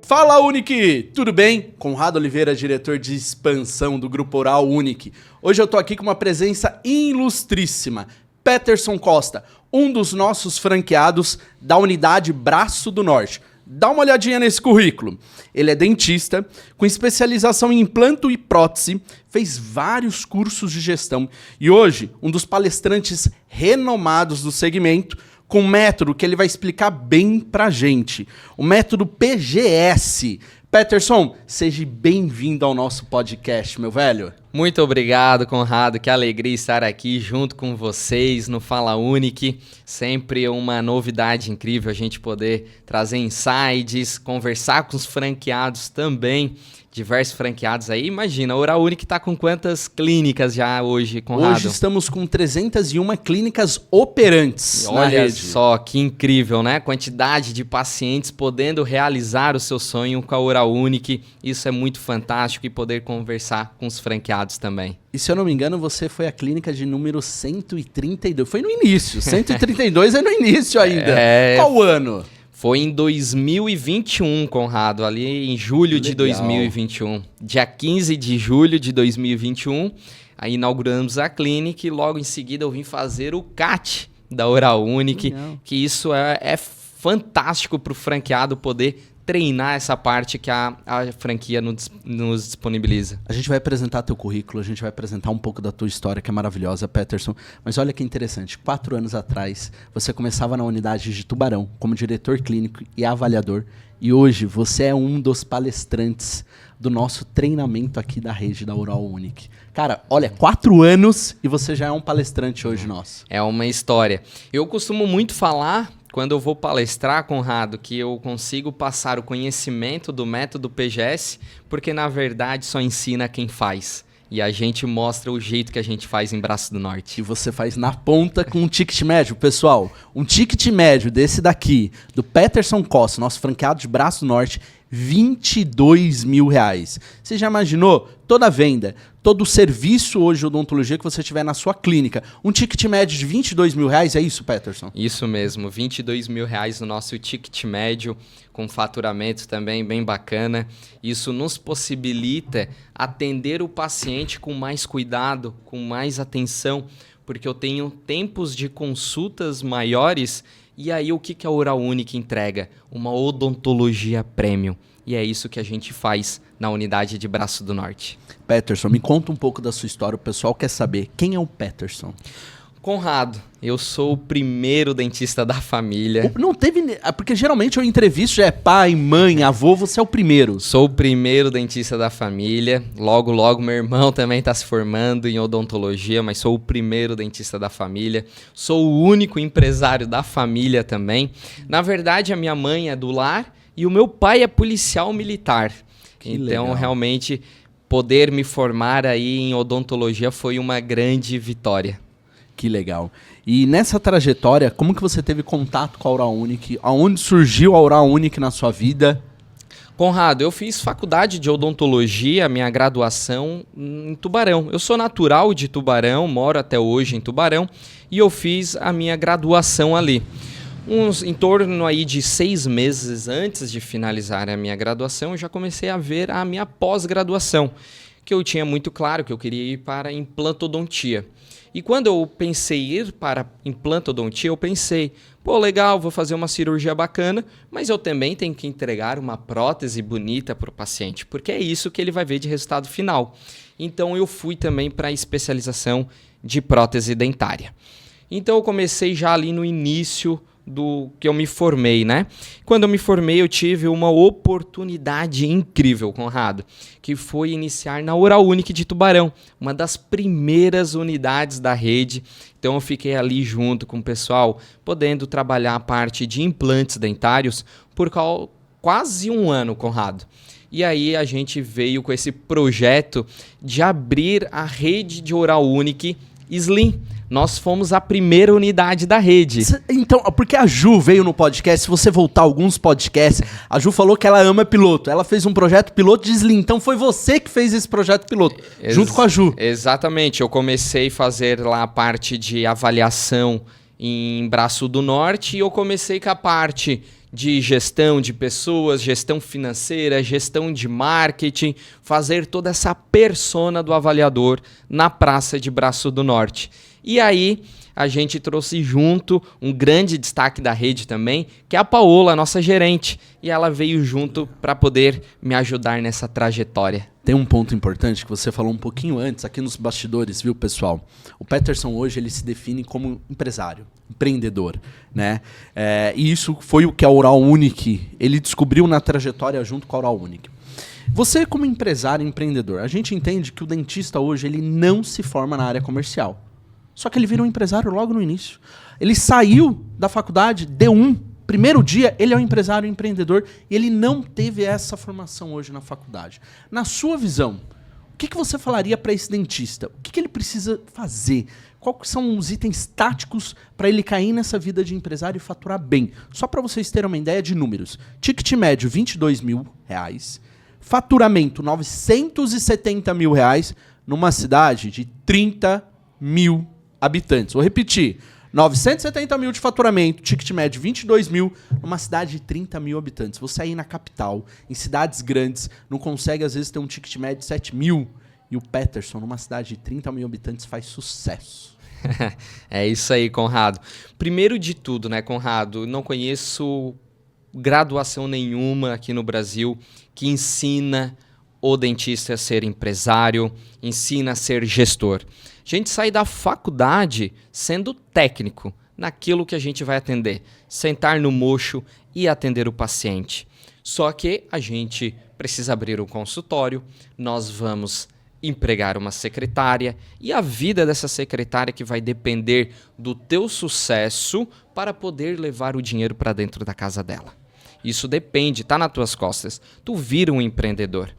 Fala, Unic! Tudo bem? Conrado Oliveira, diretor de expansão do Grupo Oral Unic. Hoje eu tô aqui com uma presença ilustríssima. Peterson Costa, um dos nossos franqueados da unidade Braço do Norte. Dá uma olhadinha nesse currículo. Ele é dentista, com especialização em implanto e prótese, fez vários cursos de gestão e hoje um dos palestrantes renomados do segmento, com um método que ele vai explicar bem pra gente. O método PGS. Peterson, seja bem-vindo ao nosso podcast, meu velho. Muito obrigado, Conrado. Que alegria estar aqui junto com vocês no Fala Unic. Sempre uma novidade incrível a gente poder trazer insights, conversar com os franqueados também. Diversos franqueados aí. Imagina, a Oral Unic está com quantas clínicas já hoje, Conrado? Hoje estamos com 301 clínicas operantes na rede. Olha só, que incrível, né? Quantidade de pacientes podendo realizar o seu sonho com a Oral Unic. Isso é muito fantástico e poder conversar com os franqueados também. E se eu não me engano, você foi a clínica de número 132. Foi no início. 132 é no início ainda. Qual ano? Foi em 2021, Conrado, ali em julho de 2021. Dia 15 de julho de 2021, aí inauguramos a clínica e logo em seguida eu vim fazer o CAT da Oral Unic, que isso é fantástico para o franqueado poder treinar essa parte que a franquia nos disponibiliza. A gente vai apresentar teu currículo, a gente vai apresentar um pouco da tua história, que é maravilhosa, Peterson. Mas olha que interessante, 4 anos atrás, você começava na unidade de Tubarão, como diretor clínico e avaliador. E hoje, você é um dos palestrantes do nosso treinamento aqui da rede da Oral Unic. Cara, olha, 4 anos e você já é um palestrante hoje nosso. É uma história. Eu costumo muito falar, quando eu vou palestrar, Conrado, que eu consigo passar o conhecimento do método PGS, porque na verdade só ensina quem faz. E a gente mostra o jeito que a gente faz em Braço do Norte. E você faz na ponta com um ticket médio, pessoal. Um ticket médio desse daqui, do Peterson Costa, nosso franqueado de Braço do Norte, R$22 mil. Você já imaginou toda a venda, todo o serviço hoje de odontologia que você tiver na sua clínica? Um ticket médio de R$22 mil, é isso, Peterson? Isso mesmo, R$22 mil no nosso ticket médio, com faturamento também bem bacana. Isso nos possibilita atender o paciente com mais cuidado, com mais atenção, porque eu tenho tempos de consultas maiores. E aí o que a Oral Unic entrega? Uma odontologia premium. E é isso que a gente faz na unidade de Braço do Norte. Peterson, me conta um pouco da sua história. O pessoal quer saber quem é o Peterson. Conrado, eu sou o primeiro dentista da família. Não teve... Porque geralmente eu entrevisto, já é pai, mãe, avô, você é o primeiro. Sou o primeiro dentista da família. Logo, logo, meu irmão também está se formando em odontologia, mas sou o primeiro dentista da família. Sou o único empresário da família também. Na verdade, a minha mãe é do lar e o meu pai é policial militar. Então, legal. Realmente, poder me formar aí em odontologia foi uma grande vitória. Que legal. E nessa trajetória, como que você teve contato com a Oral Unic? Aonde surgiu a Oral Unic na sua vida? Conrado, eu fiz faculdade de odontologia, minha graduação em Tubarão. Eu sou natural de Tubarão, moro até hoje em Tubarão e eu fiz a minha graduação ali. Em torno aí de 6 meses antes de finalizar a minha graduação, eu já comecei a ver a minha pós-graduação, que eu tinha muito claro que eu queria ir para implantodontia. E quando eu pensei em ir para implantodontia, eu pensei, pô, legal, vou fazer uma cirurgia bacana, mas eu também tenho que entregar uma prótese bonita para o paciente, porque é isso que ele vai ver de resultado final. Então eu fui também para a especialização de prótese dentária. Então eu comecei já ali no início do que eu me formei, né? Quando eu me formei, eu tive uma oportunidade incrível, Conrado, que foi iniciar na Oral Unic de Tubarão, uma das primeiras unidades da rede. Então eu fiquei ali junto com o pessoal, podendo trabalhar a parte de implantes dentários por quase 1 ano, Conrado. E aí a gente veio com esse projeto de abrir a rede de Oral Unic Slim. Nós fomos a primeira unidade da rede. Então, porque a Ju veio no podcast, se você voltar alguns podcasts, a Ju falou que ela ama piloto. Ela fez um projeto piloto de Slim. Então foi você que fez esse projeto piloto, junto com a Ju. Exatamente. Eu comecei a fazer lá a parte de avaliação em Braço do Norte e eu comecei com a parte de gestão de pessoas, gestão financeira, gestão de marketing, fazer toda essa persona do avaliador na Praça de Braço do Norte. E aí a gente trouxe junto um grande destaque da rede também, que é a Paola, nossa gerente, e ela veio junto para poder me ajudar nessa trajetória. Tem um ponto importante que você falou um pouquinho antes, aqui nos bastidores, viu, pessoal? O Peterson hoje ele se define como empresário, empreendedor, né? E isso foi o que a Oral Unique, ele descobriu na trajetória junto com a Oral Unique. Você como empresário, empreendedor, a gente entende que o dentista hoje ele não se forma na área comercial. Só que ele vira um empresário logo no início. Ele saiu da faculdade, D1, primeiro dia, ele é um empresário empreendedor e ele não teve essa formação hoje na faculdade. Na sua visão, o que você falaria para esse dentista? O que ele precisa fazer? Quais são os itens táticos para ele cair nessa vida de empresário e faturar bem? Só para vocês terem uma ideia de números. Ticket médio, R$22 mil. Faturamento, R$970 mil numa cidade de 30 mil habitantes. Vou repetir. 970 mil de faturamento, ticket médio 22 mil, numa cidade de 30 mil habitantes. Você aí na capital, em cidades grandes, não consegue às vezes ter um ticket médio de 7 mil. E o Peterson, numa cidade de 30 mil habitantes, faz sucesso. É isso aí, Conrado. Primeiro de tudo, né, Conrado? Não conheço graduação nenhuma aqui no Brasil que ensina o dentista a ser empresário, ensina a ser gestor. A gente sai da faculdade sendo técnico naquilo que a gente vai atender. Sentar no mocho e atender o paciente. Só que a gente precisa abrir um consultório, nós vamos empregar uma secretária e a vida dessa secretária que vai depender do teu sucesso para poder levar o dinheiro para dentro da casa dela. Isso depende, tá nas tuas costas. Tu vira um empreendedor.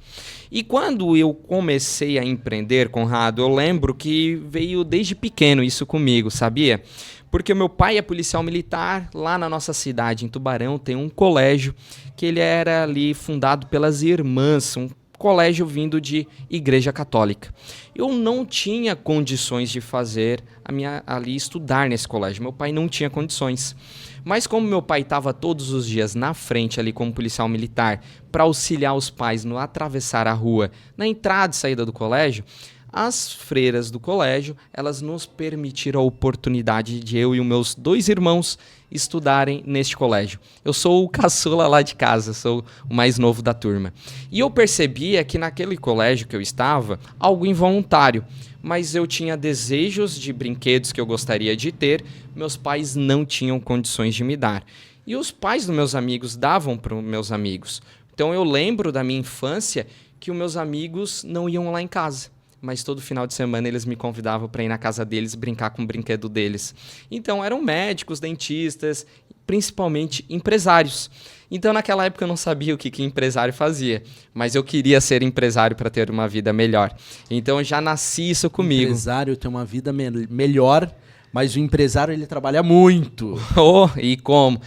E quando eu comecei a empreender, Conrado, eu lembro que veio desde pequeno isso comigo, sabia? Porque meu pai é policial militar, lá na nossa cidade, em Tubarão, tem um colégio que ele era ali fundado pelas irmãs, um colégio vindo de igreja católica. Eu não tinha condições de fazer ali estudar nesse colégio. Meu pai não tinha condições. Mas como meu pai estava todos os dias na frente ali como policial militar para auxiliar os pais no atravessar a rua, na entrada e saída do colégio, as freiras do colégio, elas nos permitiram a oportunidade de eu e os meus 2 irmãos estudarem neste colégio. Eu sou o caçula lá de casa, sou o mais novo da turma. E eu percebia que naquele colégio que eu estava, algo involuntário, mas eu tinha desejos de brinquedos que eu gostaria de ter, meus pais não tinham condições de me dar. E os pais dos meus amigos davam para os meus amigos. Então eu lembro da minha infância que os meus amigos não iam lá em casa. Mas todo final de semana eles me convidavam para ir na casa deles brincar com o brinquedo deles. Então eram médicos, dentistas, principalmente empresários. Então naquela época eu não sabia o que empresário fazia, mas eu queria ser empresário para ter uma vida melhor. Então eu já nasci isso comigo. O empresário tem uma vida melhor, mas o empresário ele trabalha muito. Oh, e como?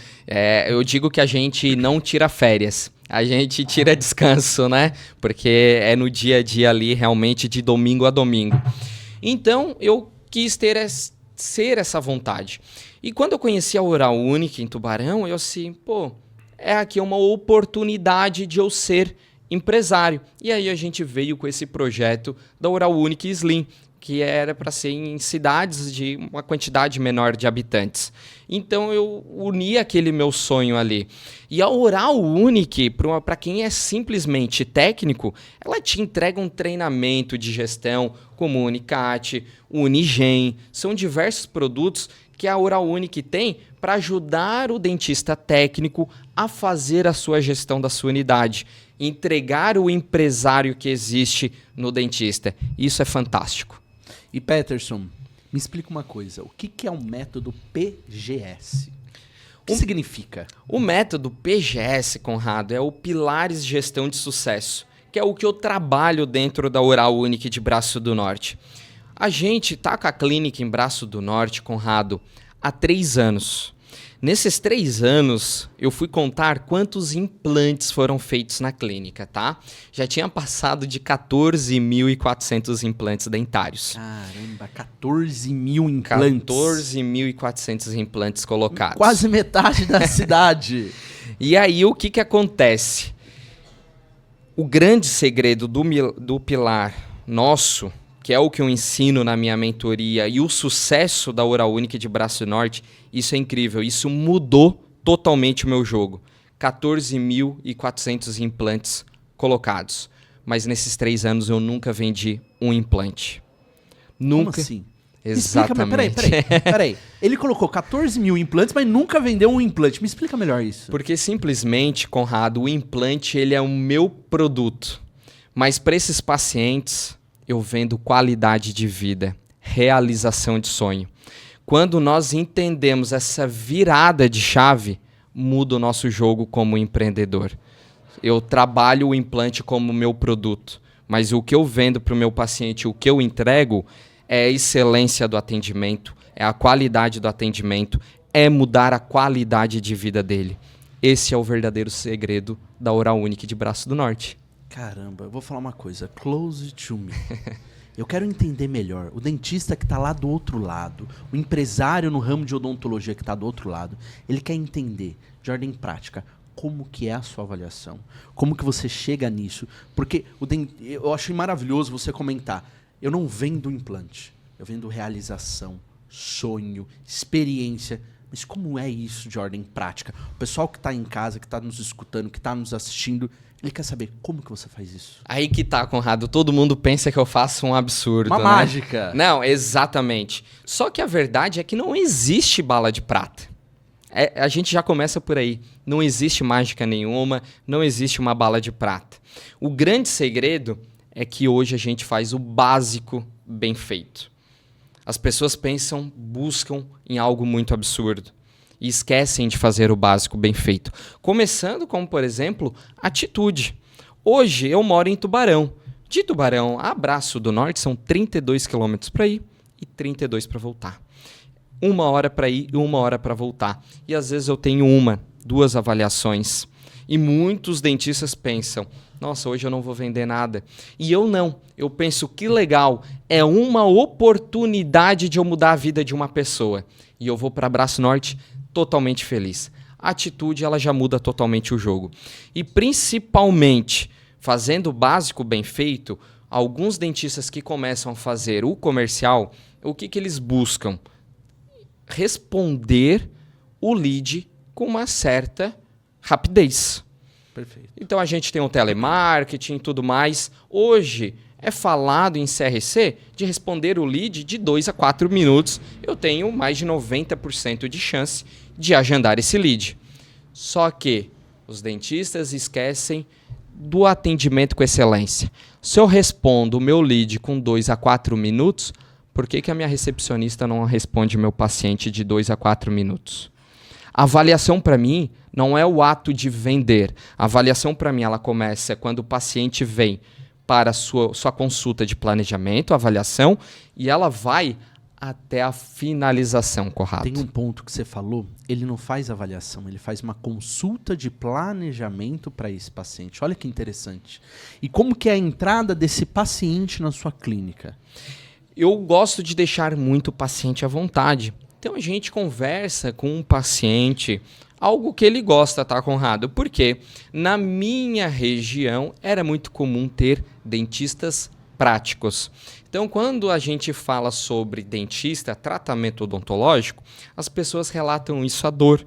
Eu digo que a gente não tira férias. A gente tira descanso, né? Porque é no dia a dia ali, realmente, de domingo a domingo. Então, eu quis ser essa vontade. E quando eu conheci a Oral Unique em Tubarão, eu assim, é aqui uma oportunidade de eu ser empresário. E aí a gente veio com esse projeto da Oral Unique Slim, que era para ser em cidades de uma quantidade menor de habitantes. Então eu uni aquele meu sonho ali. E a Oral Unique, para quem é simplesmente técnico, ela te entrega um treinamento de gestão como o Unicat, o Unigen. São diversos produtos que a Oral Unique tem para ajudar o dentista técnico a fazer a sua gestão da sua unidade, entregar o empresário que existe no dentista. Isso é fantástico. E Peterson, me explica uma coisa. O que é o método PGS? O que significa? O método PGS, Conrado, é o Pilares de Gestão de Sucesso, que é o que eu trabalho dentro da Oral Unique de Braço do Norte. A gente está com a clínica em Braço do Norte, Conrado, há 3 anos. Nesses 3 anos, eu fui contar quantos implantes foram feitos na clínica, tá? Já tinha passado de 14.400 implantes dentários. Caramba, 14 mil implantes. 14.400 implantes colocados. Quase metade da cidade. E aí, o que acontece? O grande segredo do pilar nosso, que é o que eu ensino na minha mentoria, e o sucesso da Oral Unique de Braço Norte, isso é incrível. Isso mudou totalmente o meu jogo. 14.400 implantes colocados. Mas nesses 3 anos eu nunca vendi um implante. Nunca. Como assim? Exatamente. Peraí. Ele colocou 14 mil implantes, mas nunca vendeu um implante. Me explica melhor isso. Porque simplesmente, Conrado, o implante ele é o meu produto. Mas para esses pacientes, eu vendo qualidade de vida, realização de sonho. Quando nós entendemos essa virada de chave, muda o nosso jogo como empreendedor. Eu trabalho o implante como meu produto, mas o que eu vendo para o meu paciente, o que eu entrego, é a excelência do atendimento, é a qualidade do atendimento, é mudar a qualidade de vida dele. Esse é o verdadeiro segredo da Oral Unique de Braço do Norte. Caramba, eu vou falar uma coisa. Close to me. Eu quero entender melhor. O dentista que está lá do outro lado, o empresário no ramo de odontologia que está do outro lado, ele quer entender, de ordem prática, como que é a sua avaliação. Como que você chega nisso. Porque eu achei maravilhoso você comentar. Eu não vendo implante, eu vendo realização, sonho, experiência. Mas como é isso de ordem prática? O pessoal que está em casa, que está nos escutando, que está nos assistindo, ele quer saber como que você faz isso. Aí que tá, Conrado. Todo mundo pensa que eu faço um absurdo, Uma mágica. Não, exatamente. Só que a verdade é que não existe bala de prata. A gente já começa por aí. Não existe mágica nenhuma, não existe uma bala de prata. O grande segredo é que hoje a gente faz o básico bem feito. As pessoas buscam em algo muito absurdo e esquecem de fazer o básico bem feito. Começando com, por exemplo, atitude. Hoje eu moro em Tubarão. De Tubarão a Braço do Norte são 32 quilômetros para ir e 32 para voltar. 1 hora para ir e 1 hora para voltar. E às vezes eu tenho 2 avaliações. E muitos dentistas pensam, nossa, hoje eu não vou vender nada. E eu não. Eu penso, que legal. É uma oportunidade de eu mudar a vida de uma pessoa. E eu vou para Braço Norte totalmente feliz. A atitude, ela já muda totalmente o jogo. E principalmente, fazendo o básico bem feito, alguns dentistas que começam a fazer o comercial, o que eles buscam? Responder o lead com uma certa rapidez. Perfeito. Então a gente tem o telemarketing e tudo mais. Hoje é falado em CRC de responder o lead de 2 a 4 minutos. Eu tenho mais de 90% de chance de agendar esse lead. Só que os dentistas esquecem do atendimento com excelência. Se eu respondo o meu lead com 2 a 4 minutos, por que a minha recepcionista não responde meu paciente de 2 a 4 minutos? A avaliação para mim não é o ato de vender. A avaliação para mim ela começa quando o paciente vem para a sua consulta de planejamento, avaliação, e ela vai até a finalização, correto? Tem um ponto que você falou, ele não faz avaliação, ele faz uma consulta de planejamento para esse paciente. Olha que interessante. E como que é a entrada desse paciente na sua clínica? Eu gosto de deixar muito o paciente à vontade. Então a gente conversa com um paciente, algo que ele gosta, tá, Conrado? Porque na minha região era muito comum ter dentistas práticos. Então, quando a gente fala sobre dentista, tratamento odontológico, as pessoas relatam isso a dor.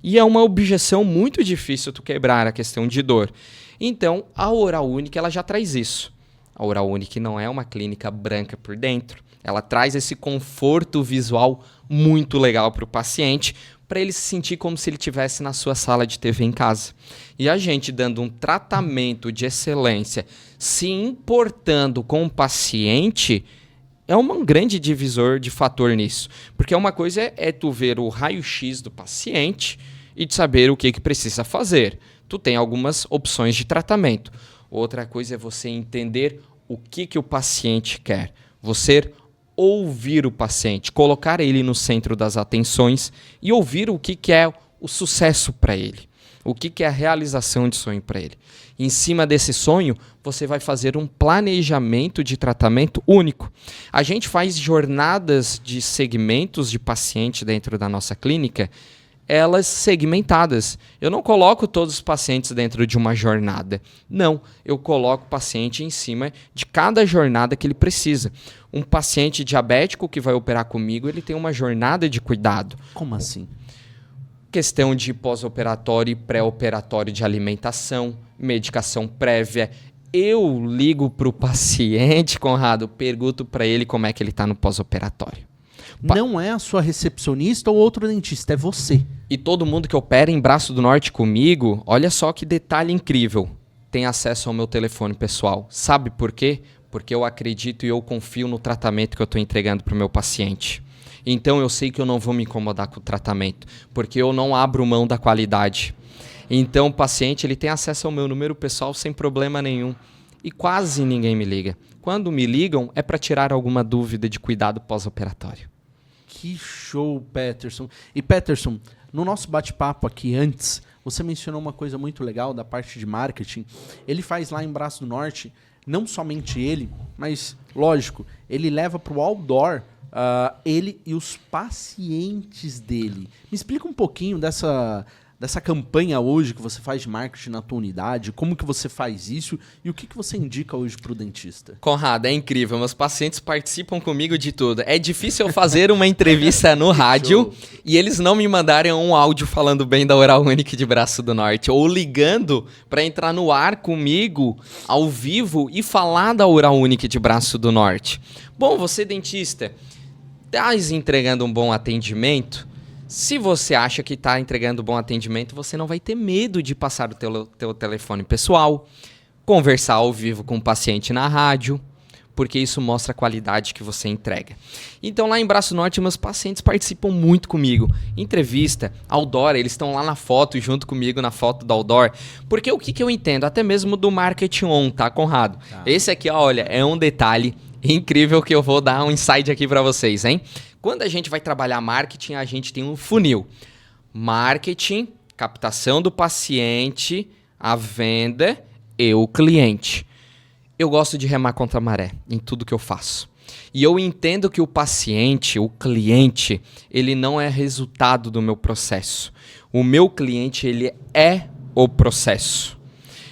E é uma objeção muito difícil tu quebrar a questão de dor. Então, a Oral Unique ela já traz isso. A Oral Unique não é uma clínica branca por dentro. Ela traz esse conforto visual muito legal para o paciente, para ele se sentir como se ele estivesse na sua sala de TV em casa. E a gente dando um tratamento de excelência, se importando com o paciente, é um grande divisor de fator nisso. Porque uma coisa é tu ver o raio-x do paciente e de saber o que precisa fazer. Tu tem algumas opções de tratamento. Outra coisa é você entender o que o paciente quer. Você ouvir o paciente, colocar ele no centro das atenções e ouvir o que é o sucesso para ele, o que é a realização de sonho para ele. Em cima desse sonho, você vai fazer um planejamento de tratamento único. A gente faz jornadas de segmentos de paciente dentro da nossa clínica elas segmentadas. Eu não coloco todos os pacientes dentro de uma jornada. Não, eu coloco o paciente em cima de cada jornada que ele precisa. Um paciente diabético que vai operar comigo, ele tem uma jornada de cuidado. Como assim? Questão de pós-operatório e pré-operatório de alimentação, medicação prévia. Eu ligo para o paciente, Conrado, pergunto para ele como é que ele está no pós-operatório. Não é a sua recepcionista ou outro dentista, é você. E todo mundo que opera em Braço do Norte comigo, olha só que detalhe incrível, tem acesso ao meu telefone pessoal. Sabe por quê? Porque eu acredito e eu confio no tratamento que eu estou entregando para o meu paciente. Então eu sei que eu não vou me incomodar com o tratamento, porque eu não abro mão da qualidade. Então o paciente ele tem acesso ao meu número pessoal sem problema nenhum. E quase ninguém me liga. Quando me ligam é para tirar alguma dúvida de cuidado pós-operatório. Que show, Peterson. E Peterson, no nosso bate-papo aqui antes, você mencionou uma coisa muito legal da parte de marketing. Ele faz lá em Braço do Norte, não somente ele, mas, lógico, ele leva para o outdoor ele e os pacientes dele. Me explica um pouquinho dessa campanha hoje que você faz de marketing na tua unidade, como que você faz isso e o que você indica hoje para o dentista? Conrado, é incrível, meus pacientes participam comigo de tudo. É difícil eu fazer uma entrevista no rádio e eles não me mandarem um áudio falando bem da Oral Unique de Braço do Norte ou ligando para entrar no ar comigo ao vivo e falar da Oral Unique de Braço do Norte. Bom, você dentista, tá entregando um bom atendimento? Se você acha que está entregando bom atendimento, você não vai ter medo de passar o teu telefone pessoal, conversar ao vivo com o paciente na rádio, porque isso mostra a qualidade que você entrega. Então lá em Braço Norte, meus pacientes participam muito comigo. Entrevista, outdoor, eles estão lá na foto, junto comigo na foto do outdoor. Porque o que eu entendo, até mesmo do marketing on, tá, Conrado? Tá. Esse aqui, olha, é um detalhe incrível que eu vou dar um insight aqui para vocês, hein? Quando a gente vai trabalhar marketing, a gente tem um funil. Marketing, captação do paciente, a venda e o cliente. Eu gosto de remar contra a maré em tudo que eu faço. E eu entendo que o paciente, o cliente, ele não é resultado do meu processo. O meu cliente, ele é o processo.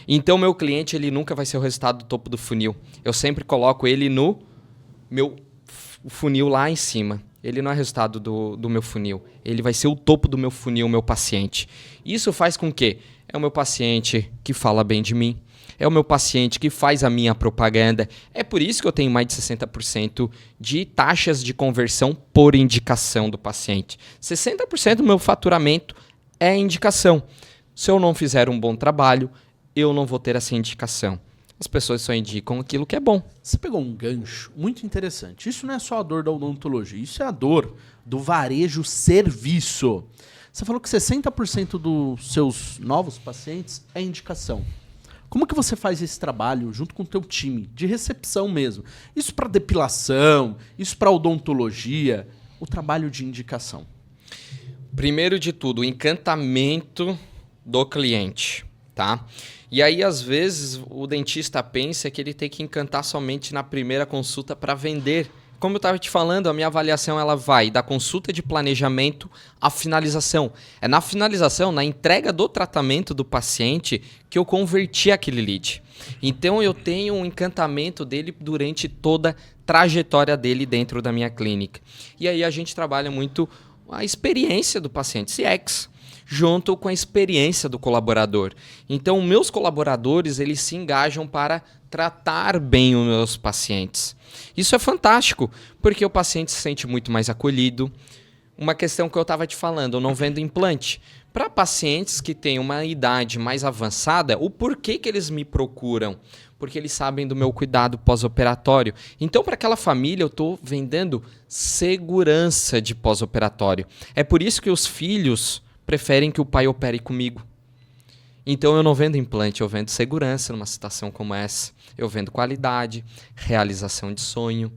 Então, meu cliente, ele nunca vai ser o resultado do topo do funil. Eu sempre coloco ele no meu funil lá em cima. Ele não é resultado do meu funil. Ele vai ser o topo do meu funil, o meu paciente. Isso faz com que é o meu paciente que fala bem de mim. É o meu paciente que faz a minha propaganda. É por isso que eu tenho mais de 60% de taxas de conversão por indicação do paciente. 60% do meu faturamento é indicação. Se eu não fizer um bom trabalho, eu não vou ter essa indicação. As pessoas só indicam aquilo que é bom. Você pegou um gancho muito interessante. Isso não é só a dor da odontologia, isso é a dor do varejo serviço. Você falou que 60% dos seus novos pacientes é indicação. Como que você faz esse trabalho junto com o teu time, de recepção mesmo? Isso para depilação, isso para odontologia, o trabalho de indicação. Primeiro de tudo, o encantamento do cliente, tá? E aí, às vezes, o dentista pensa que ele tem que encantar somente na primeira consulta para vender. Como eu estava te falando, a minha avaliação ela vai da consulta de planejamento à finalização. É na finalização, na entrega do tratamento do paciente, que eu converti aquele lead. Então, eu tenho um encantamento dele durante toda a trajetória dele dentro da minha clínica. E aí, a gente trabalha muito a experiência do paciente, CX, junto com a experiência do colaborador. Então, meus colaboradores, eles se engajam para tratar bem os meus pacientes. Isso é fantástico, porque o paciente se sente muito mais acolhido. Uma questão que eu estava te falando, eu não vendo implante. Para pacientes que têm uma idade mais avançada, o porquê que eles me procuram? Porque eles sabem do meu cuidado pós-operatório. Então, para aquela família, eu estou vendendo segurança de pós-operatório. É por isso que os filhos preferem que o pai opere comigo. Então eu não vendo implante, eu vendo segurança numa situação como essa. Eu vendo qualidade, realização de sonho.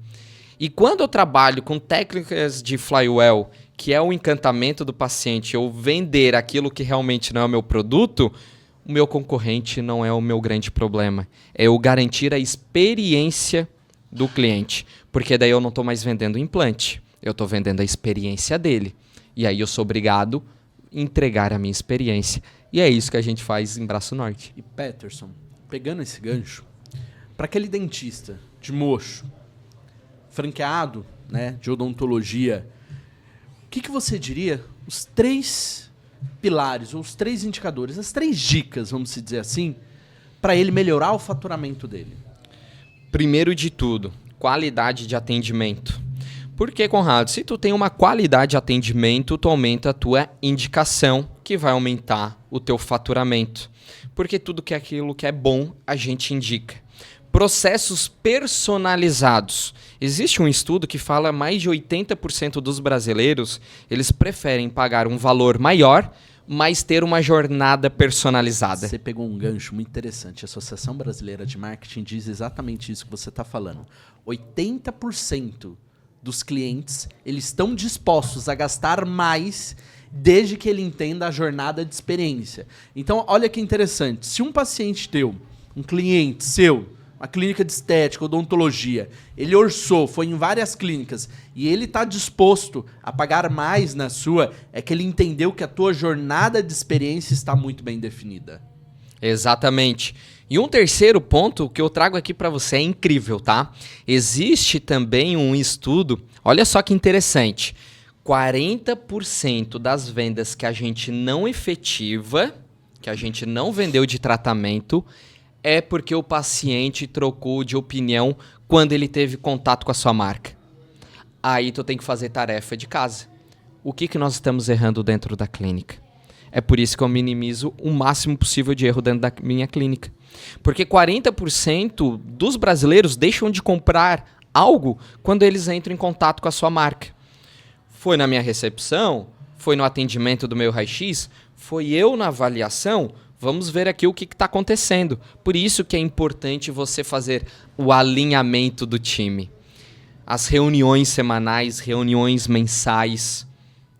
E quando eu trabalho com técnicas de flywell, que é o encantamento do paciente, eu vender aquilo que realmente não é o meu produto, o meu concorrente não é o meu grande problema. É eu garantir a experiência do cliente. Porque daí eu não estou mais vendendo implante, eu estou vendendo a experiência dele. E aí eu sou obrigado entregar a minha experiência. E é isso que a gente faz em Braço Norte. E Peterson, pegando esse gancho, para aquele dentista de mocho, franqueado, né, de odontologia, o que você diria os 3 pilares, ou os 3 indicadores, as 3 dicas, vamos dizer assim, para ele melhorar o faturamento dele? Primeiro de tudo, qualidade de atendimento. Porque, Conrado, se tu tem uma qualidade de atendimento, tu aumenta a tua indicação, que vai aumentar o teu faturamento. Porque tudo que é aquilo que é bom, a gente indica. Processos personalizados. Existe um estudo que fala que mais de 80% dos brasileiros, eles preferem pagar um valor maior, mas ter uma jornada personalizada. Você pegou um gancho muito interessante. A Associação Brasileira de Marketing diz exatamente isso que você está falando. 80% dos clientes, eles estão dispostos a gastar mais desde que ele entenda a jornada de experiência. Então, olha que interessante. Se um paciente teu, um cliente seu, uma clínica de estética, odontologia, ele orçou, foi em várias clínicas e ele está disposto a pagar mais na sua, é que ele entendeu que a tua jornada de experiência está muito bem definida. Exatamente. E um terceiro ponto que eu trago aqui para você é incrível, tá? Existe também um estudo, olha só que interessante, 40% das vendas que a gente não efetiva, que a gente não vendeu de tratamento, é porque o paciente trocou de opinião quando ele teve contato com a sua marca. Aí tu tem que fazer tarefa de casa. O que nós estamos errando dentro da clínica? É por isso que eu minimizo o máximo possível de erro dentro da minha clínica. Porque 40% dos brasileiros deixam de comprar algo quando eles entram em contato com a sua marca. Foi na minha recepção? Foi no atendimento do meu raio-x? Foi eu na avaliação? Vamos ver aqui o que está acontecendo. Por isso que é importante você fazer o alinhamento do time. As reuniões semanais, reuniões mensais.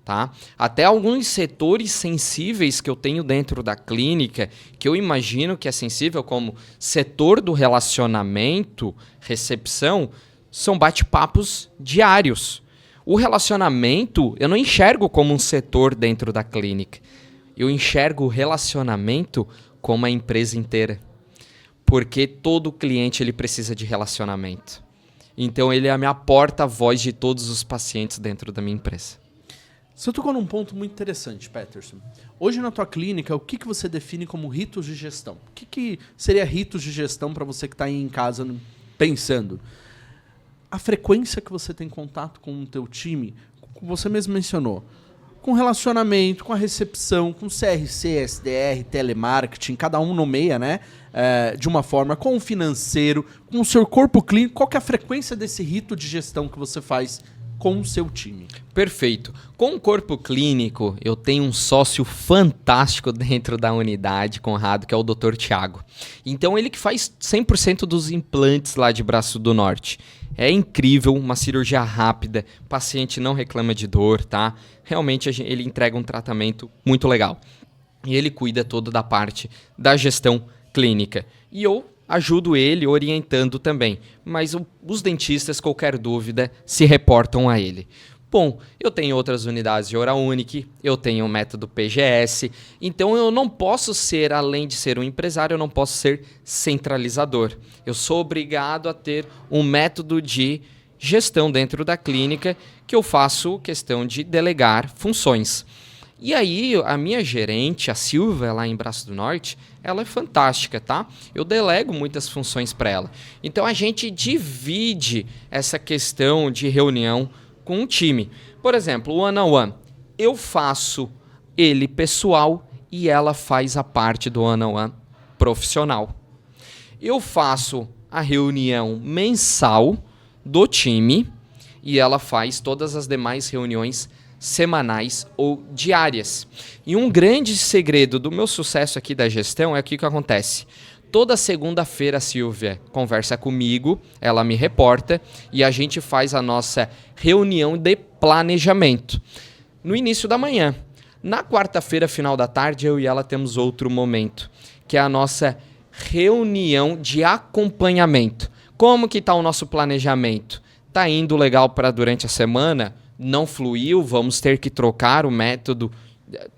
Tá? Até alguns setores sensíveis que eu tenho dentro da clínica, que eu imagino que é sensível, como setor do relacionamento, recepção, são bate-papos diários. O relacionamento eu não enxergo como um setor dentro da clínica. Eu enxergo o relacionamento como a empresa inteira. Porque todo cliente ele precisa de relacionamento. Então ele é a minha porta-voz de todos os pacientes dentro da minha empresa. Você tocou num ponto muito interessante, Peterson. Hoje na tua clínica, o que você define como ritos de gestão? O que seria ritos de gestão para você que está aí em casa pensando? A frequência que você tem contato com o teu time, como você mesmo mencionou, com relacionamento, com a recepção, com CRC, SDR, telemarketing, cada um nomeia, né? De uma forma, com o financeiro, com o seu corpo clínico, qual que é a frequência desse rito de gestão que você faz com o seu time? Perfeito. Com o corpo clínico, eu tenho um sócio fantástico dentro da unidade, Conrado, que é o Dr. Tiago. Então, ele que faz 100% dos implantes lá de Braço do Norte. É incrível, uma cirurgia rápida, o paciente não reclama de dor, tá? Realmente, ele entrega um tratamento muito legal. E ele cuida todo da parte da gestão clínica. E eu ajudo ele orientando também, mas os dentistas, qualquer dúvida, se reportam a ele. Bom, eu tenho outras unidades de Oral Unique, eu tenho o método PGS, então eu não posso ser, além de ser um empresário, eu não posso ser centralizador. Eu sou obrigado a ter um método de gestão dentro da clínica que eu faço questão de delegar funções. E aí, a minha gerente, a Silvia, lá em Braço do Norte, ela é fantástica, tá? Eu delego muitas funções para ela. Então, a gente divide essa questão de reunião com um time. Por exemplo, o one-on-one. Eu faço ele pessoal e ela faz a parte do one-on-one profissional. Eu faço a reunião mensal do time e ela faz todas as demais reuniões semanais ou diárias. E um grande segredo do meu sucesso aqui da gestão é o que acontece. Toda segunda-feira a Silvia conversa comigo, ela me reporta e a gente faz a nossa reunião de planejamento no início da manhã. Na quarta-feira, final da tarde, eu e ela temos outro momento, que é a nossa reunião de acompanhamento. Como que está o nosso planejamento? Está indo legal para durante a semana? Não fluiu, vamos ter que trocar o método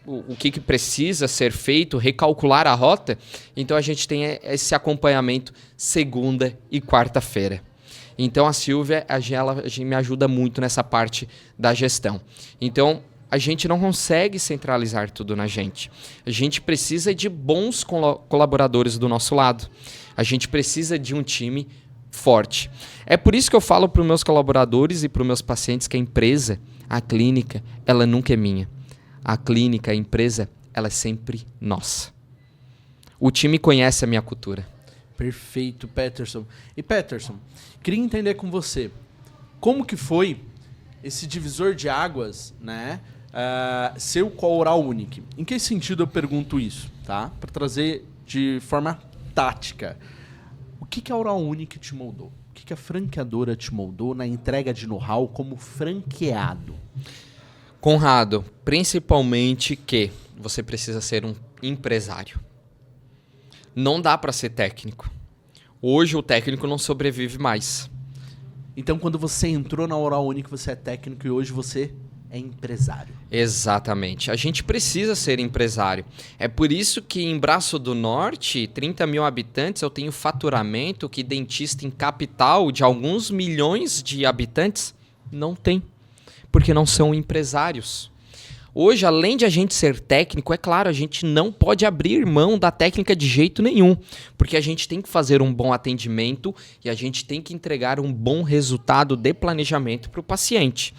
o que precisa ser feito, recalcular a rota. Então a gente tem esse acompanhamento segunda e quarta-feira. Então a Silvia, ela me ajuda muito nessa parte da gestão. Então a gente não consegue centralizar tudo na gente. A gente precisa de bons colaboradores do nosso lado. A gente precisa de um time forte. É por isso que eu falo para os meus colaboradores e para os meus pacientes que a empresa, a clínica, ela nunca é minha. A clínica, a empresa, ela é sempre nossa. O time conhece a minha cultura. Perfeito, Peterson. E Peterson, queria entender com você, como que foi esse divisor de águas, né? Seu com a Oral Unique. Em que sentido eu pergunto isso, tá? Para trazer de forma tática. O que a Oral Unique te moldou? O que a franqueadora te moldou na entrega de know-how como franqueado? Conrado, principalmente que você precisa ser um empresário. Não dá para ser técnico. Hoje o técnico não sobrevive mais. Então, quando você entrou na Oral Unique, você é técnico e hoje você é empresário. Exatamente. A gente precisa ser empresário. É por isso que em Braço do Norte, 30 mil habitantes, eu tenho faturamento que dentista em capital de alguns milhões de habitantes não tem. Porque não são empresários. Hoje, além de a gente ser técnico, é claro, a gente não pode abrir mão da técnica de jeito nenhum, porque a gente tem que fazer um bom atendimento e a gente tem que entregar um bom resultado de planejamento para o paciente.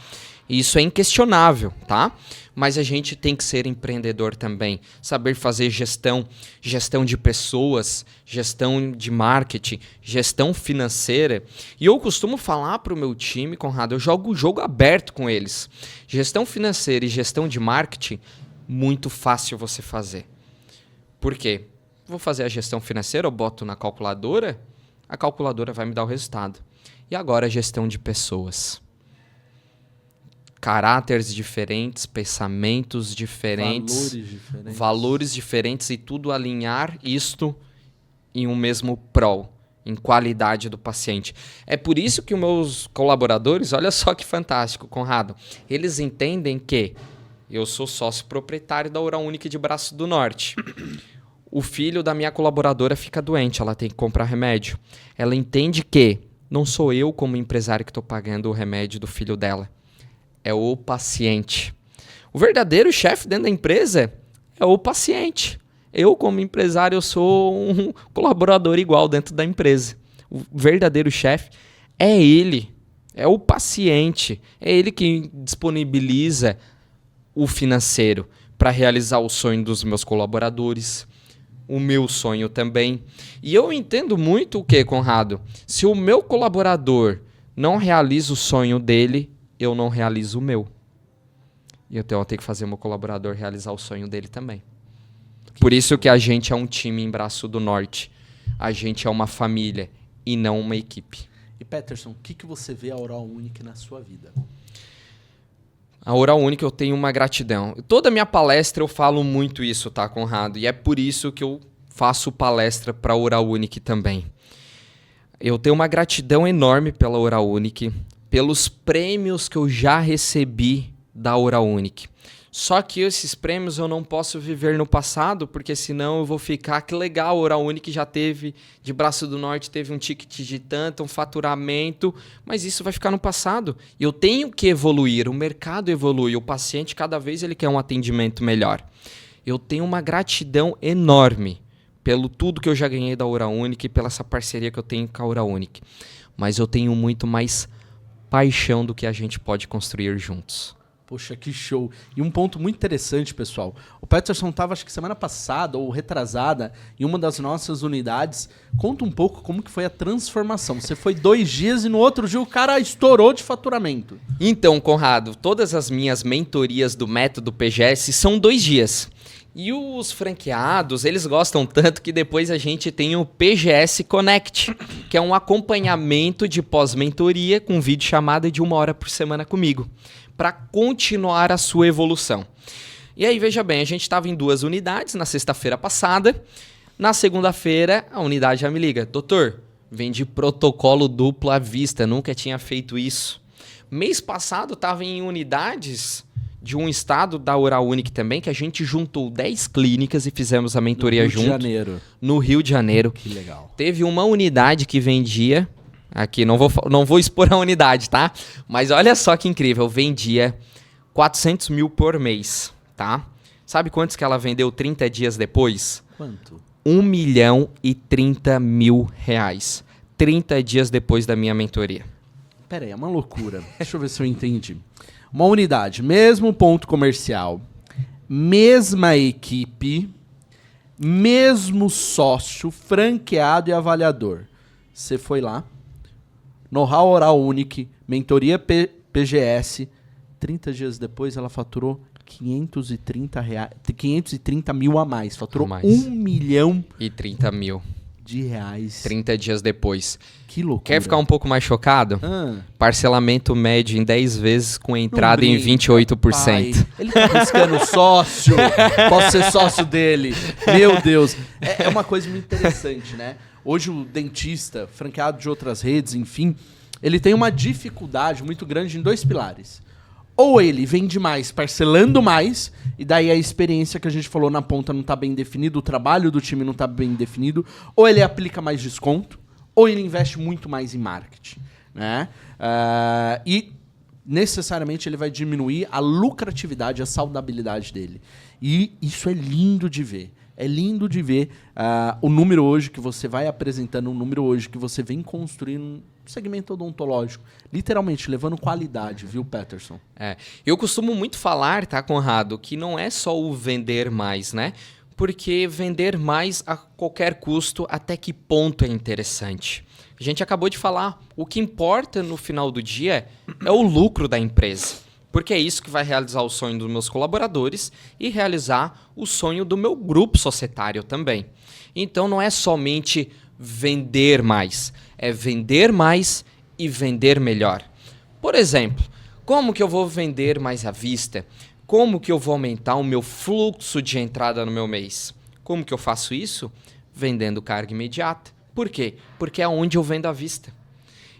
Isso é inquestionável, tá? Mas a gente tem que ser empreendedor também, saber fazer gestão de pessoas, gestão de marketing, gestão financeira. E eu costumo falar para o meu time, Conrado, eu jogo o jogo aberto com eles. Gestão financeira e gestão de marketing, muito fácil você fazer. Por quê? Vou fazer a gestão financeira, eu boto na calculadora, a calculadora vai me dar o resultado. E agora a gestão de pessoas. Caráteres diferentes, pensamentos diferentes, valores diferentes e tudo alinhar isto em um mesmo prol, em qualidade do paciente. É por isso que os meus colaboradores, olha só que fantástico, Conrado, eles entendem que eu sou sócio proprietário da Oral Unique de Braço do Norte. O filho da minha colaboradora fica doente, ela tem que comprar remédio. Ela entende que não sou eu como empresário que estou pagando o remédio do filho dela. É o paciente. O verdadeiro chefe dentro da empresa é o paciente. Eu, como empresário, eu sou um colaborador igual dentro da empresa. O verdadeiro chefe é ele. É o paciente. É ele que disponibiliza o financeiro para realizar o sonho dos meus colaboradores. O meu sonho também. E eu entendo muito o que, Conrado? Se o meu colaborador não realiza o sonho dele, eu não realizo o meu. E então eu tenho que fazer o meu colaborador realizar o sonho dele também. Por isso que a gente é um time em Braço do Norte. A gente é uma família e não uma equipe. E Peterson, o que você vê a Oral Unique na sua vida? A Oral Unique eu tenho uma gratidão. Toda minha palestra eu falo muito isso, tá, Conrado? E é por isso que eu faço palestra para a Oral Unique também. Eu tenho uma gratidão enorme pela Oral Unique, pelos prêmios que eu já recebi da Oral Unique. Só que esses prêmios eu não posso viver no passado, porque senão eu vou ficar, que legal, a Oral Unique já teve, de Braço do Norte, teve um ticket de tanto, um faturamento, mas isso vai ficar no passado. Eu tenho que evoluir, o mercado evolui, o paciente cada vez ele quer um atendimento melhor. Eu tenho uma gratidão enorme pelo tudo que eu já ganhei da Oral Unique, pela essa parceria que eu tenho com a Oral Unique. Mas eu tenho muito mais paixão do que a gente pode construir juntos. Poxa, que show. E um ponto muito interessante, pessoal. O Peterson estava, acho que semana passada ou retrasada, em uma das nossas unidades. Conta um pouco como que foi a transformação. Você foi 2 dias e no outro dia o cara estourou de faturamento. Então, Conrado, todas as minhas mentorias do método PGS são 2 dias. E os franqueados, eles gostam tanto que depois a gente tem o PGS Connect, que é um acompanhamento de pós-mentoria com videochamada de 1 hora por semana comigo, para continuar a sua evolução. E aí, veja bem, a gente estava em 2 unidades na sexta-feira passada. Na segunda-feira, a unidade já me liga. Doutor, vem de protocolo duplo à vista, nunca tinha feito isso. Mês passado, estava em unidades de um estado da Oral Unique também, que a gente juntou 10 clínicas e fizemos a mentoria junto. No Rio de Janeiro. No Rio de Janeiro. Que legal. Teve uma unidade que vendia, aqui não vou expor a unidade, tá? Mas olha só que incrível, vendia 400 mil por mês, tá? Sabe quantos que ela vendeu 30 dias depois? Quanto? 1.030.000. 30 dias depois da minha mentoria. Pera aí, é uma loucura. Deixa eu ver se eu entendi. Uma unidade, mesmo ponto comercial, mesma equipe, mesmo sócio, franqueado e avaliador. Você foi lá, know-how Oral Unique, mentoria PGS, 30 dias depois ela faturou 530 mil a mais. Faturou A mais. 1 milhão E 30 mil. de reais. 30 dias depois. Que loucura. Quer ficar um pouco mais chocado? Parcelamento médio em 10 vezes com entrada em 28%. Pai. Ele tá buscando sócio. Posso ser sócio dele. Meu Deus. É uma coisa muito interessante, né? Hoje o dentista, franqueado de outras redes, enfim, ele tem uma dificuldade muito grande em 2 pilares. Ou ele vende mais, parcelando mais, e daí a experiência que a gente falou na ponta não está bem definido, o trabalho do time não está bem definido, ou ele aplica mais desconto, ou ele investe muito mais em marketing, né? E necessariamente ele vai diminuir a lucratividade, a saudabilidade dele. E isso é lindo de ver. É lindo de ver o número hoje que você vai apresentando, o número hoje que você vem construindo um segmento odontológico. Literalmente, levando qualidade, viu, Peterson? Eu costumo muito falar, tá, Conrado, que não é só o vender mais, né? Porque vender mais a qualquer custo, até que ponto é interessante? A gente acabou de falar, o que importa no final do dia é o lucro da empresa. Porque é isso que vai realizar o sonho dos meus colaboradores e realizar o sonho do meu grupo societário também. Então não é somente vender mais, é vender mais e vender melhor. Por exemplo, como que eu vou vender mais à vista? Como que eu vou aumentar o meu fluxo de entrada no meu mês? Como que eu faço isso? Vendendo carga imediata. Por quê? Porque é onde eu vendo à vista.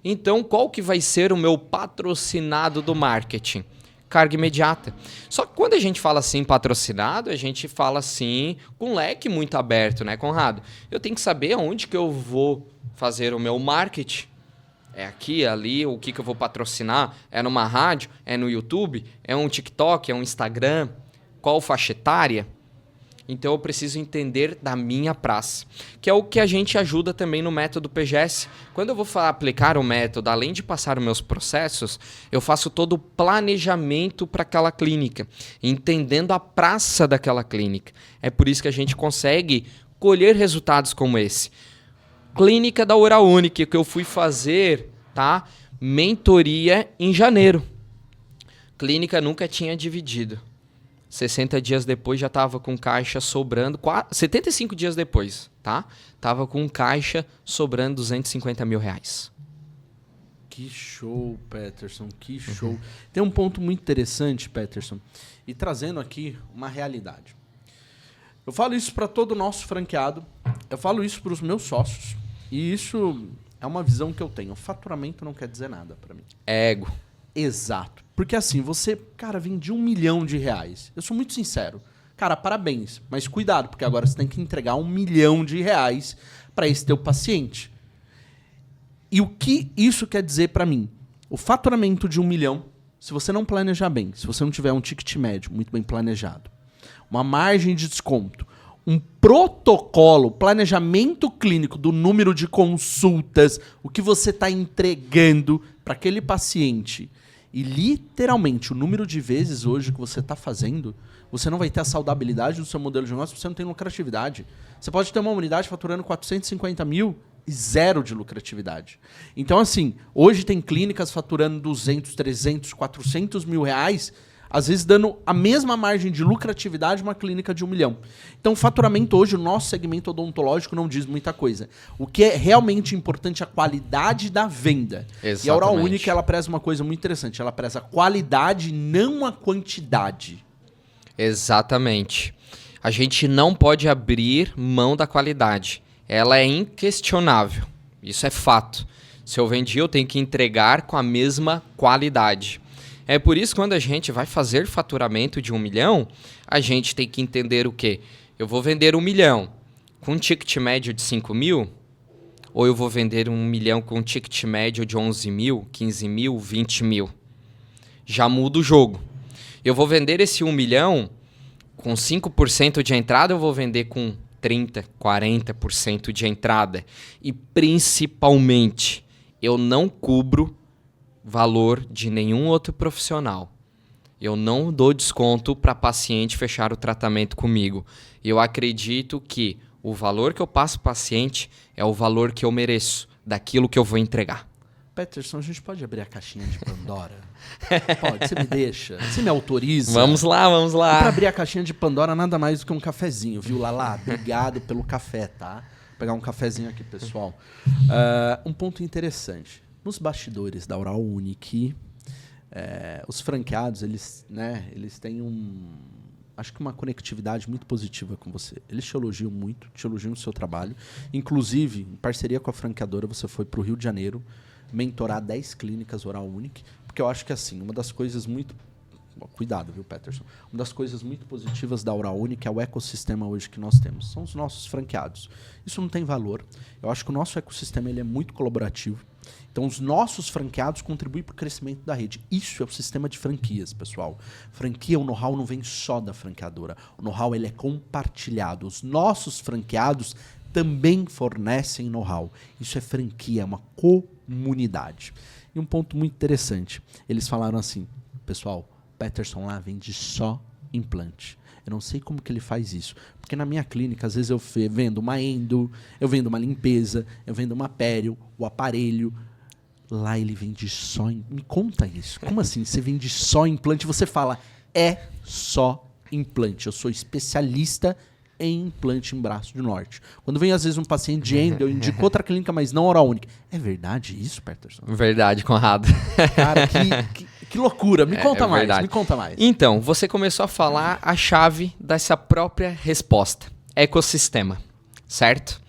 Então, qual que vai ser o meu patrocinado do marketing? Carga imediata. Só que quando a gente fala assim patrocinado, a gente fala assim com um leque muito aberto, né, Conrado? Eu tenho que saber aonde que eu vou fazer o meu marketing. É aqui, ali, o que eu vou patrocinar? É numa rádio? É no YouTube? É um TikTok? É um Instagram? Qual faixa etária? Então eu preciso entender da minha praça, que é o que a gente ajuda também no método PGS. Quando eu vou aplicar o método, além de passar os meus processos, eu faço todo o planejamento para aquela clínica, entendendo a praça daquela clínica. É por isso que a gente consegue colher resultados como esse. Clínica da Oral Unique, que eu fui fazer, tá? Mentoria em janeiro. Clínica nunca tinha dividido. 60 dias depois já estava com caixa sobrando, 75 dias depois, tá? Tava com caixa sobrando 250 mil reais. Que show, Peterson, que show. Tem um ponto muito interessante, Peterson, e trazendo aqui uma realidade. Eu falo isso para todo o nosso franqueado, eu falo isso para os meus sócios, e isso é uma visão que eu tenho. Faturamento não quer dizer nada para mim. Ego. Exato. Porque assim, você, cara, vende 1 milhão de reais. Eu sou muito sincero. Cara, parabéns. Mas cuidado, porque agora você tem que entregar 1 milhão de reais para esse teu paciente. E o que isso quer dizer para mim? O faturamento de 1 milhão, se você não planejar bem, se você não tiver um ticket médio muito bem planejado, uma margem de desconto, um protocolo, planejamento clínico do número de consultas, o que você está entregando para aquele paciente e literalmente o número de vezes hoje que você está fazendo, você não vai ter a saudabilidade do seu modelo de negócio, você não tem lucratividade. Você pode ter uma unidade faturando 450 mil e 0 de lucratividade. Então, assim, hoje tem clínicas faturando 200, 300, 400 mil reais, às vezes dando a mesma margem de lucratividade uma clínica de 1 milhão. Então, o faturamento hoje, o nosso segmento odontológico não diz muita coisa. O que é realmente importante é a qualidade da venda. Exatamente. E a Oral Unique, ela preza uma coisa muito interessante. Ela preza a qualidade, não a quantidade. Exatamente. A gente não pode abrir mão da qualidade. Ela é inquestionável. Isso é fato. Se eu vendi, eu tenho que entregar com a mesma qualidade. É por isso que quando a gente vai fazer faturamento de 1 milhão, a gente tem que entender o quê? Eu vou vender 1 milhão com um ticket médio de 5 mil, ou eu vou vender 1 milhão com um ticket médio de 11 mil, 15 mil, 20 mil. Já muda o jogo. Eu vou vender esse 1 milhão com 5% de entrada, eu vou vender com 30%, 40% de entrada. E principalmente, eu não cubro valor de nenhum outro profissional. Eu não dou desconto para paciente fechar o tratamento comigo. Eu acredito que o valor que eu passo para o paciente é o valor que eu mereço, daquilo que eu vou entregar. Peterson, a gente pode abrir a caixinha de Pandora? Pode, você me deixa? Você me autoriza? Vamos lá, vamos lá. E pra abrir a caixinha de Pandora, nada mais do que um cafezinho, viu, Lala? Obrigado pelo café, tá? Vou pegar um cafezinho aqui, pessoal. Um ponto interessante. Nos bastidores da Oral Unique, os franqueados, eles têm acho que uma conectividade muito positiva com você. Eles te elogiam muito, te elogiam o seu trabalho. Inclusive, em parceria com a franqueadora, você foi para o Rio de Janeiro mentorar 10 clínicas Oral Unique, porque eu acho que assim, uma das coisas muito... Cuidado, viu, Peterson? Uma das coisas muito positivas da Oral Unique é o ecossistema hoje que nós temos. São os nossos franqueados. Isso não tem valor. Eu acho que o nosso ecossistema ele é muito colaborativo. Então, os nossos franqueados contribuem para o crescimento da rede. Isso é o sistema de franquias, pessoal. Franquia, o know-how não vem só da franqueadora. O know-how ele é compartilhado. Os nossos franqueados também fornecem know-how. Isso é franquia, é uma comunidade. E um ponto muito interessante. Eles falaram assim, pessoal, Peterson lá vende só implante. Eu não sei como que ele faz isso. Porque na minha clínica, às vezes eu vendo uma endo, eu vendo uma limpeza, eu vendo uma pério, o aparelho. Lá ele vende só... Me conta isso. Como assim? Você vende só implante? Você fala, é só implante. Eu sou especialista em implante em braço do norte. Quando vem, às vezes, um paciente de endo, eu indico outra clínica, mas não Oral Unique. É verdade isso, Peterson? Verdade, Conrado. Cara, que loucura. Me conta mais, verdade. me conta mais. Então, você começou a falar a chave dessa própria resposta. Ecossistema, certo?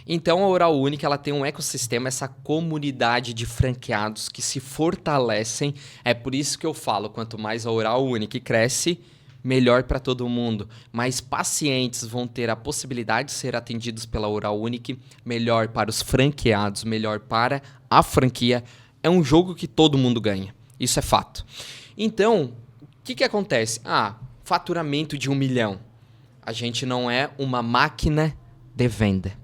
Então, a Oral Unique, ela tem um ecossistema, essa comunidade de franqueados que se fortalecem. É por isso que eu falo, quanto mais a Oral Unique cresce, melhor para todo mundo. Mais pacientes vão ter a possibilidade de ser atendidos pela Oral Unique, melhor para os franqueados, melhor para a franquia. É um jogo que todo mundo ganha. Isso é fato. Então, o que acontece? Faturamento de 1 milhão. A gente não é uma máquina de venda.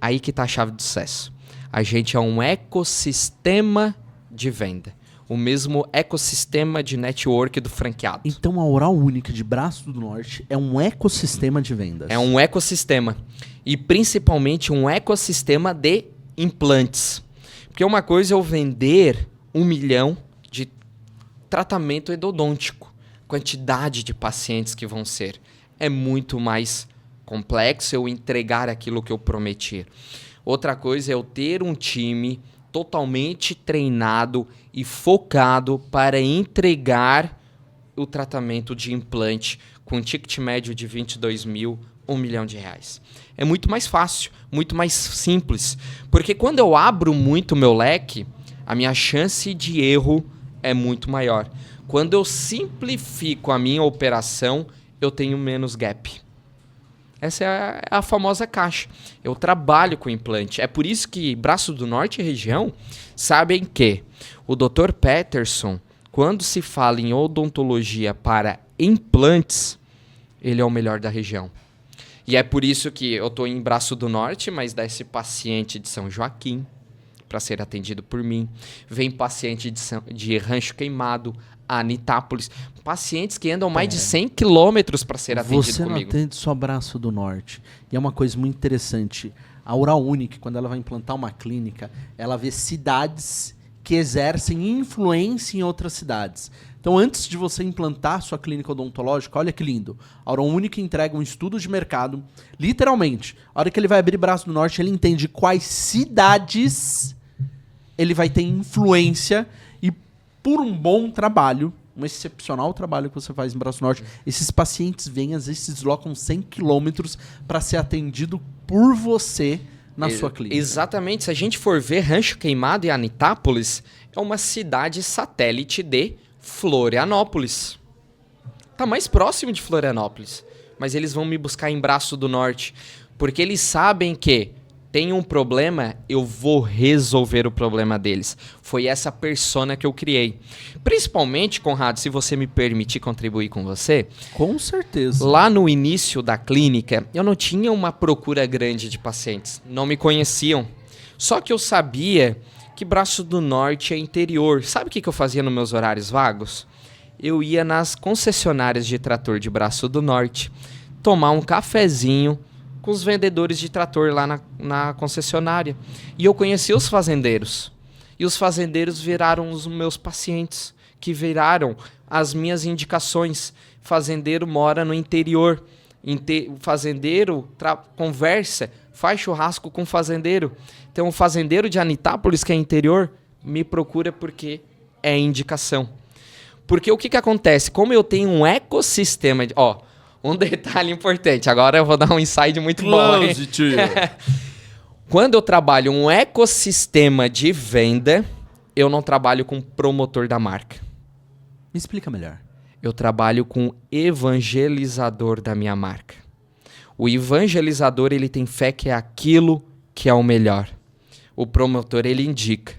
Aí que está a chave do sucesso. A gente é um ecossistema de venda. O mesmo ecossistema de network do franqueado. Então a Oral Unique de Braço do Norte é um ecossistema de vendas. É um ecossistema. E principalmente um ecossistema de implantes. Porque uma coisa é eu vender 1 milhão de tratamento endodôntico. Quantidade de pacientes que vão ser. É muito mais complexo eu entregar aquilo que eu prometi. Outra coisa é eu ter um time totalmente treinado e focado para entregar o tratamento de implante com um ticket médio de 22 mil, 1 milhão de reais. É muito mais fácil, muito mais simples. Porque quando eu abro muito o meu leque, a minha chance de erro é muito maior. Quando eu simplifico a minha operação, eu tenho menos gap. Essa é a famosa caixa. Eu trabalho com implante. É por isso que Braço do Norte e região sabem que o Dr. Peterson, quando se fala em odontologia para implantes, ele é o melhor da região. E é por isso que eu estou em Braço do Norte, mas dá esse paciente de São Joaquim para ser atendido por mim. Vem paciente de Rancho Queimado, Anitápolis. Pacientes que andam mais de 100 quilômetros para ser atendido Você comigo. Você não atende só Braço do Norte. E é uma coisa muito interessante. A Oral Unique, quando ela vai implantar uma clínica, ela vê cidades que exercem influência em outras cidades. Então, antes de você implantar sua clínica odontológica, olha que lindo. A Oral Unique entrega um estudo de mercado, literalmente. A hora que ele vai abrir Braço do Norte, ele entende quais cidades ele vai ter influência e, por um bom trabalho, um excepcional trabalho que você faz em Braço do Norte, esses pacientes vêm, às vezes se deslocam 100 quilômetros para ser atendido por você na sua clínica. Exatamente. Se a gente for ver, Rancho Queimado e Anitápolis é uma cidade satélite de Florianópolis. Tá mais próximo de Florianópolis. Mas eles vão me buscar em Braço do Norte. Porque eles sabem que tem um problema, eu vou resolver o problema deles. Foi essa persona que eu criei. Principalmente, Conrado, se você me permitir contribuir com você. Com certeza. Lá no início da clínica, eu não tinha uma procura grande de pacientes. Não me conheciam. Só que eu sabia que Braço do Norte é interior. Sabe o que eu fazia nos meus horários vagos? Eu ia nas concessionárias de trator de Braço do Norte, tomar um cafezinho com os vendedores de trator lá na concessionária. E eu conheci os fazendeiros. E os fazendeiros viraram os meus pacientes, que viraram as minhas indicações. Fazendeiro mora no interior. O fazendeiro conversa, faz churrasco com o fazendeiro. Então o fazendeiro de Anitápolis, que é interior, me procura porque é indicação. Porque o que acontece? Como eu tenho um ecossistema de... Um detalhe importante, agora eu vou dar um insight muito bom. Hein? Quando eu trabalho um ecossistema de venda, eu não trabalho com promotor da marca. Me explica melhor. Eu trabalho com evangelizador da minha marca. O evangelizador, ele tem fé que é aquilo que é o melhor. O promotor, ele indica.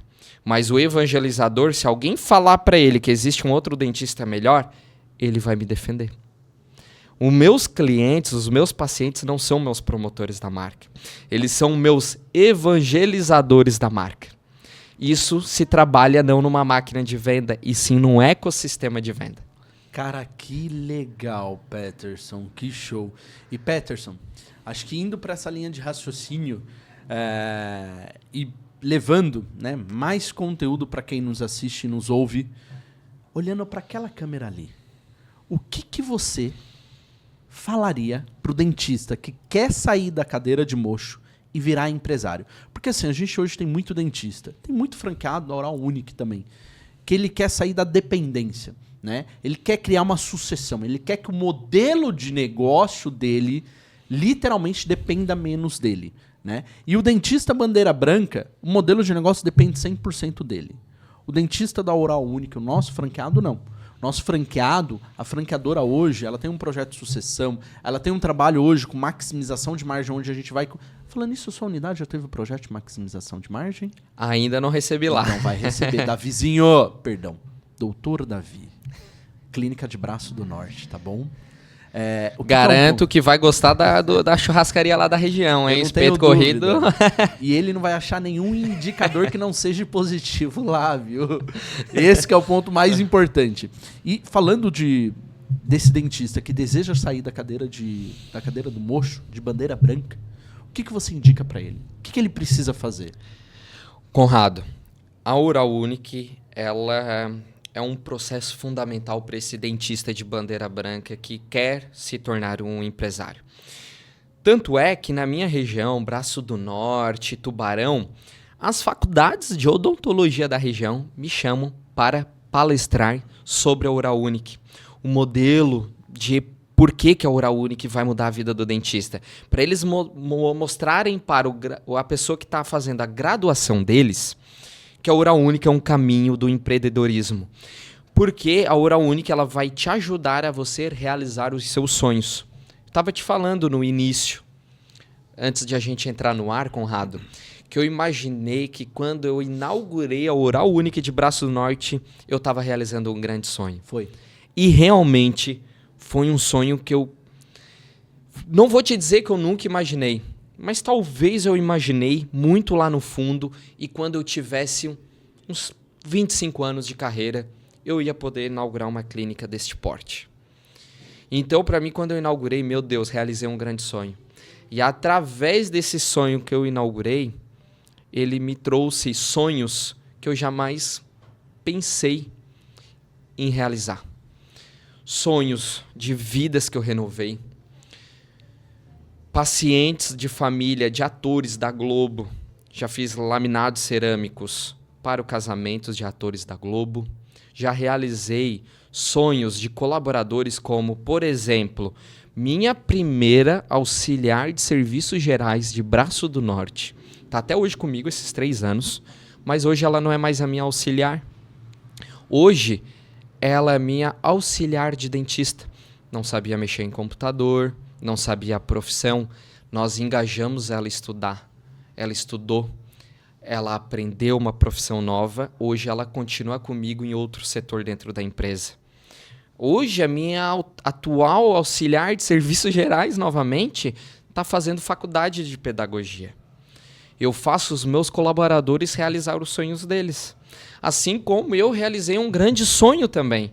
Mas o evangelizador, se alguém falar para ele que existe um outro dentista melhor, ele vai me defender. Os meus clientes, os meus pacientes não são meus promotores da marca. Eles são meus evangelizadores da marca. Isso se trabalha não numa máquina de venda, e sim num ecossistema de venda. Cara, que legal, Peterson. Que show. E Peterson, acho que indo para essa linha de raciocínio e levando, né, mais conteúdo para quem nos assiste e nos ouve, olhando para aquela câmera ali, o que você falaria pro dentista que quer sair da cadeira de mocho e virar empresário? Porque assim, a gente hoje tem muito dentista, tem muito franqueado da Oral Unique também, que ele quer sair da dependência, né? Ele quer criar uma sucessão, ele quer que o modelo de negócio dele literalmente dependa menos dele, né? E o dentista bandeira branca, o modelo de negócio depende 100% dele. O dentista da Oral Unique, o nosso franqueado, não. Nosso franqueado, a franqueadora hoje, ela tem um projeto de sucessão, ela tem um trabalho hoje com maximização de margem, onde a gente vai... Falando nisso, sua unidade já teve o projeto de maximização de margem? Ainda não recebi lá. Então vai receber. Davizinho, perdão, Doutor Davi, Clínica de Braço do Norte, tá bom? Garanto que vai gostar da churrascaria lá da região, hein? Espeto corrido. E ele não vai achar nenhum indicador que não seja positivo lá, viu? Esse que é o ponto mais importante. E falando desse dentista que deseja sair da cadeira do mocho, de bandeira branca, o que você indica para ele? O que ele precisa fazer? Conrado, a Oral Unique, ela é um processo fundamental para esse dentista de bandeira branca que quer se tornar um empresário. Tanto é que na minha região, Braço do Norte, Tubarão, as faculdades de odontologia da região me chamam para palestrar sobre a Oral Unique. O modelo de por que a Oral Unique vai mudar a vida do dentista. Para eles mostrarem para a pessoa que está fazendo a graduação deles que a Oral Unique é um caminho do empreendedorismo. Porque a Oral Unique ela vai te ajudar a você realizar os seus sonhos. Estava te falando no início, antes de a gente entrar no ar, Conrado, que eu imaginei que quando eu inaugurei a Oral Unique de Braço do Norte, eu estava realizando um grande sonho. Foi. E realmente foi um sonho que eu... Não vou te dizer que eu nunca imaginei, mas talvez eu imaginei muito lá no fundo, e quando eu tivesse uns 25 anos de carreira, eu ia poder inaugurar uma clínica deste porte. Então, para mim, quando eu inaugurei, meu Deus, realizei um grande sonho. E através desse sonho que eu inaugurei, ele me trouxe sonhos que eu jamais pensei em realizar. Sonhos de vidas que eu renovei. Pacientes de família, de atores da Globo. Já fiz laminados cerâmicos para o casamento de atores da Globo. Já realizei sonhos de colaboradores como, por exemplo, minha primeira auxiliar de serviços gerais de Braço do Norte. Está até hoje comigo esses 3 anos, mas hoje ela não é mais a minha auxiliar. Hoje ela é minha auxiliar de dentista. Não sabia mexer em computador, não sabia a profissão. Nós engajamos ela a estudar. Ela estudou, ela aprendeu uma profissão nova. Hoje ela continua comigo em outro setor dentro da empresa. Hoje a minha atual auxiliar de serviços gerais, novamente, está fazendo faculdade de pedagogia. Eu faço os meus colaboradores realizar os sonhos deles. Assim como eu realizei um grande sonho também.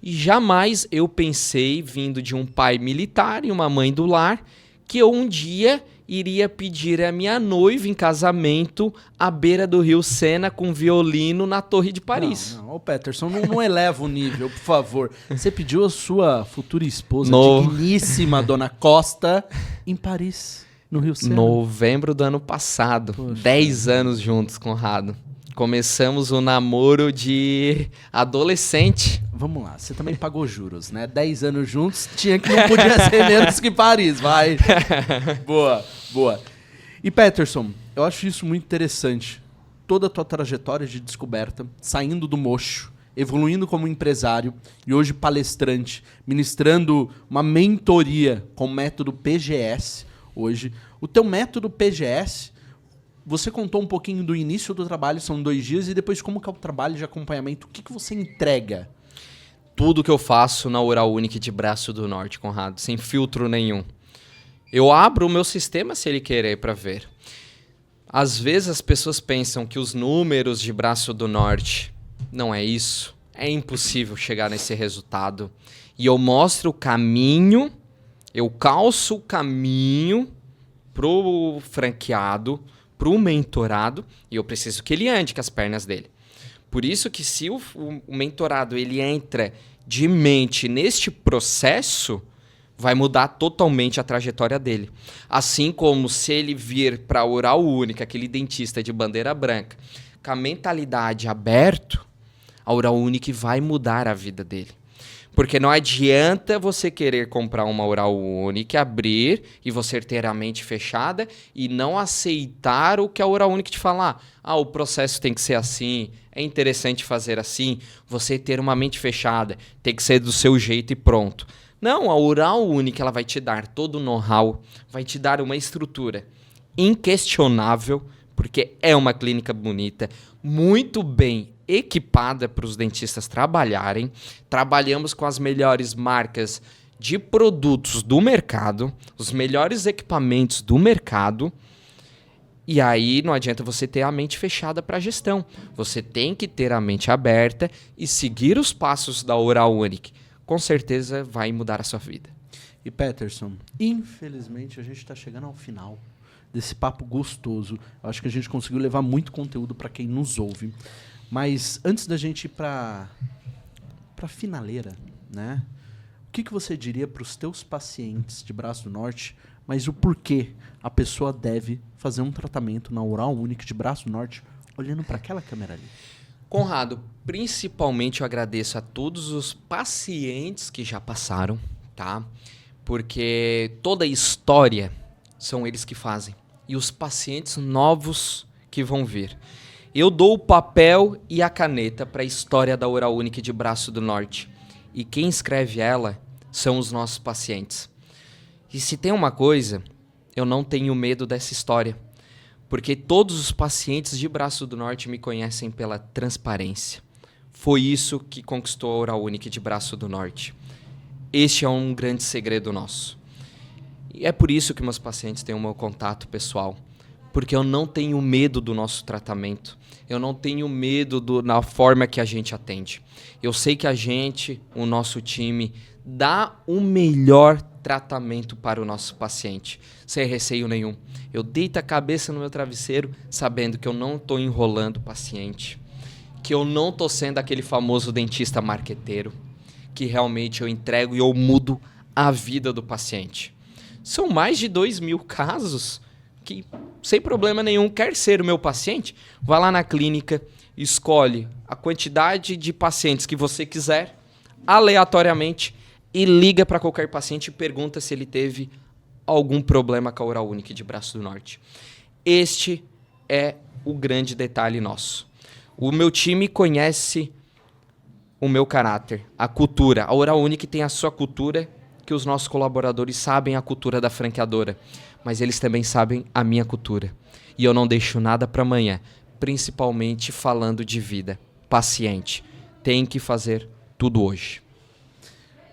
E jamais eu pensei, vindo de um pai militar e uma mãe do lar, que eu um dia iria pedir a minha noiva em casamento à beira do rio Sena com violino na Torre de Paris. Não, Peterson, não eleva o nível, por favor. Você pediu a sua futura esposa, digníssima Dona Costa, em Paris, no Rio Sena. Novembro do ano passado. Poxa. 10 anos juntos, Conrado. Começamos o namoro de adolescente. Vamos lá, você também pagou juros, né? 10 anos juntos, não podia ser menos que Paris, vai. Boa, boa. E Peterson, eu acho isso muito interessante. Toda a tua trajetória de descoberta, saindo do mocho, evoluindo como empresário e hoje palestrante, ministrando uma mentoria com o método PGS hoje. O teu método PGS, você contou um pouquinho do início do trabalho, são 2 dias, e depois como que é o trabalho de acompanhamento, o que você entrega? Tudo que eu faço na Oral Unique de Braço do Norte, Conrado, sem filtro nenhum. Eu abro o meu sistema se ele querer para ver. Às vezes as pessoas pensam que os números de Braço do Norte não é isso. É impossível chegar nesse resultado. E eu mostro o caminho, eu calço o caminho pro franqueado, pro mentorado, e eu preciso que ele ande com as pernas dele. Por isso que se o mentorado ele entra de mente neste processo, vai mudar totalmente a trajetória dele. Assim como se ele vir para a Oral Unique, aquele dentista de bandeira branca, com a mentalidade aberta, a Oral Unique vai mudar a vida dele. Porque não adianta você querer comprar uma Oral Unique, abrir e você ter a mente fechada e não aceitar o que a Oral Unique te falar. O processo tem que ser assim, é interessante fazer assim, você ter uma mente fechada, tem que ser do seu jeito e pronto. Não, a Oral Unique ela vai te dar todo o know-how, vai te dar uma estrutura inquestionável, porque é uma clínica bonita, muito bem equipada para os dentistas trabalharem. Trabalhamos com as melhores marcas de produtos do mercado, os melhores equipamentos do mercado. E aí não adianta você ter a mente fechada para a gestão. Você tem que ter a mente aberta e seguir os passos da Oral Unique. Com certeza vai mudar a sua vida. E Peterson, infelizmente a gente está chegando ao final desse papo gostoso. Eu acho que a gente conseguiu levar muito conteúdo para quem nos ouve. Mas antes da gente ir para a finaleira, né? O que você diria para os teus pacientes de Braço do Norte, mas o porquê a pessoa deve fazer um tratamento na Oral Unique de Braço do Norte olhando para aquela câmera ali? Conrado, principalmente eu agradeço a todos os pacientes que já passaram, tá? Porque toda a história são eles que fazem. E os pacientes novos que vão vir. Eu dou o papel e a caneta para a história da Oral Unique de Braço do Norte. E quem escreve ela são os nossos pacientes. E se tem uma coisa, eu não tenho medo dessa história. Porque todos os pacientes de Braço do Norte me conhecem pela transparência. Foi isso que conquistou a Oral Unique de Braço do Norte. Este é um grande segredo nosso. E é por isso que meus pacientes têm o meu contato pessoal. Porque eu não tenho medo do nosso tratamento. Eu não tenho medo da forma que a gente atende. Eu sei que a gente, o nosso time, dá o melhor tratamento para o nosso paciente, sem receio nenhum. Eu deito a cabeça no meu travesseiro, sabendo que eu não estou enrolando o paciente, que eu não estou sendo aquele famoso dentista marqueteiro, que realmente eu entrego e eu mudo a vida do paciente. São mais de 2.000 casos que, sem problema nenhum, quer ser o meu paciente, vai lá na clínica, escolhe a quantidade de pacientes que você quiser, aleatoriamente, e liga para qualquer paciente e pergunta se ele teve algum problema com a Oral Unique de Braço do Norte. Este é o grande detalhe nosso. O meu time conhece o meu caráter, a cultura. A Oral Unique tem a sua cultura, que os nossos colaboradores sabem a cultura da franqueadora, mas eles também sabem a minha cultura. E eu não deixo nada para amanhã, principalmente falando de vida. Paciente, tem que fazer tudo hoje.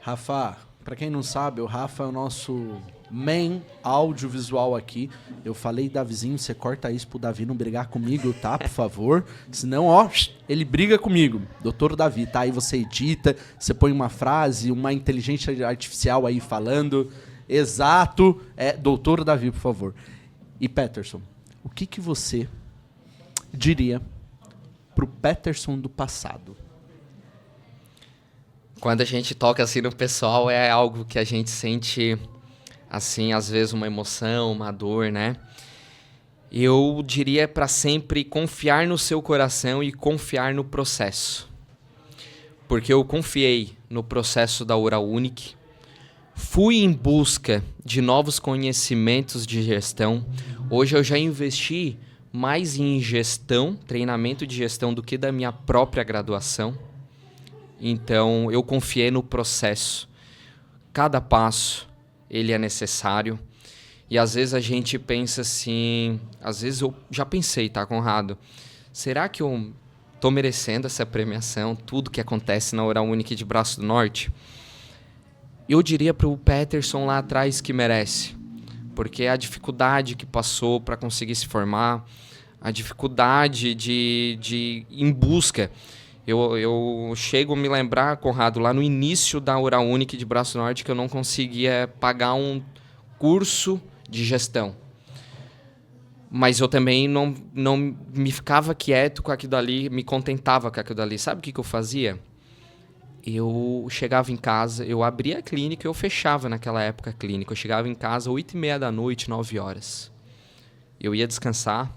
Rafa, para quem não sabe, o Rafa é o nosso main audiovisual aqui. Eu falei Davizinho, você corta isso pro Davi não brigar comigo, tá? Por favor. Senão, ó, ele briga comigo. Doutor Davi, tá? Aí você edita, você põe uma frase, uma inteligência artificial aí falando. Exato. Doutor Davi, por favor. E Peterson, o que você diria pro Peterson do passado? Quando a gente toca assim no pessoal, é algo que a gente sente, assim, às vezes uma emoção, uma dor, né? Eu diria para sempre confiar no seu coração e confiar no processo. Porque eu confiei no processo da Oral Unique, fui em busca de novos conhecimentos de gestão. Hoje eu já investi mais em gestão, treinamento de gestão, do que da minha própria graduação. Então, eu confiei no processo. Cada passo, ele é necessário. E às vezes a gente pensa assim... Às vezes eu já pensei, tá, Conrado? Será que eu tô merecendo essa premiação? Tudo que acontece na Oral Unique de Braço do Norte? Eu diria pro Peterson lá atrás que merece. Porque a dificuldade que passou para conseguir se formar, a dificuldade de em busca... Eu chego a me lembrar, Conrado, lá no início da Oral Unique de Braço Norte, que eu não conseguia pagar um curso de gestão. Mas eu também não me ficava quieto com aquilo ali, me contentava com aquilo ali. Sabe o que eu fazia? Eu chegava em casa, eu abria a clínica, eu fechava naquela época a clínica. Eu chegava em casa 8h30 da noite, 9 horas. Eu ia descansar,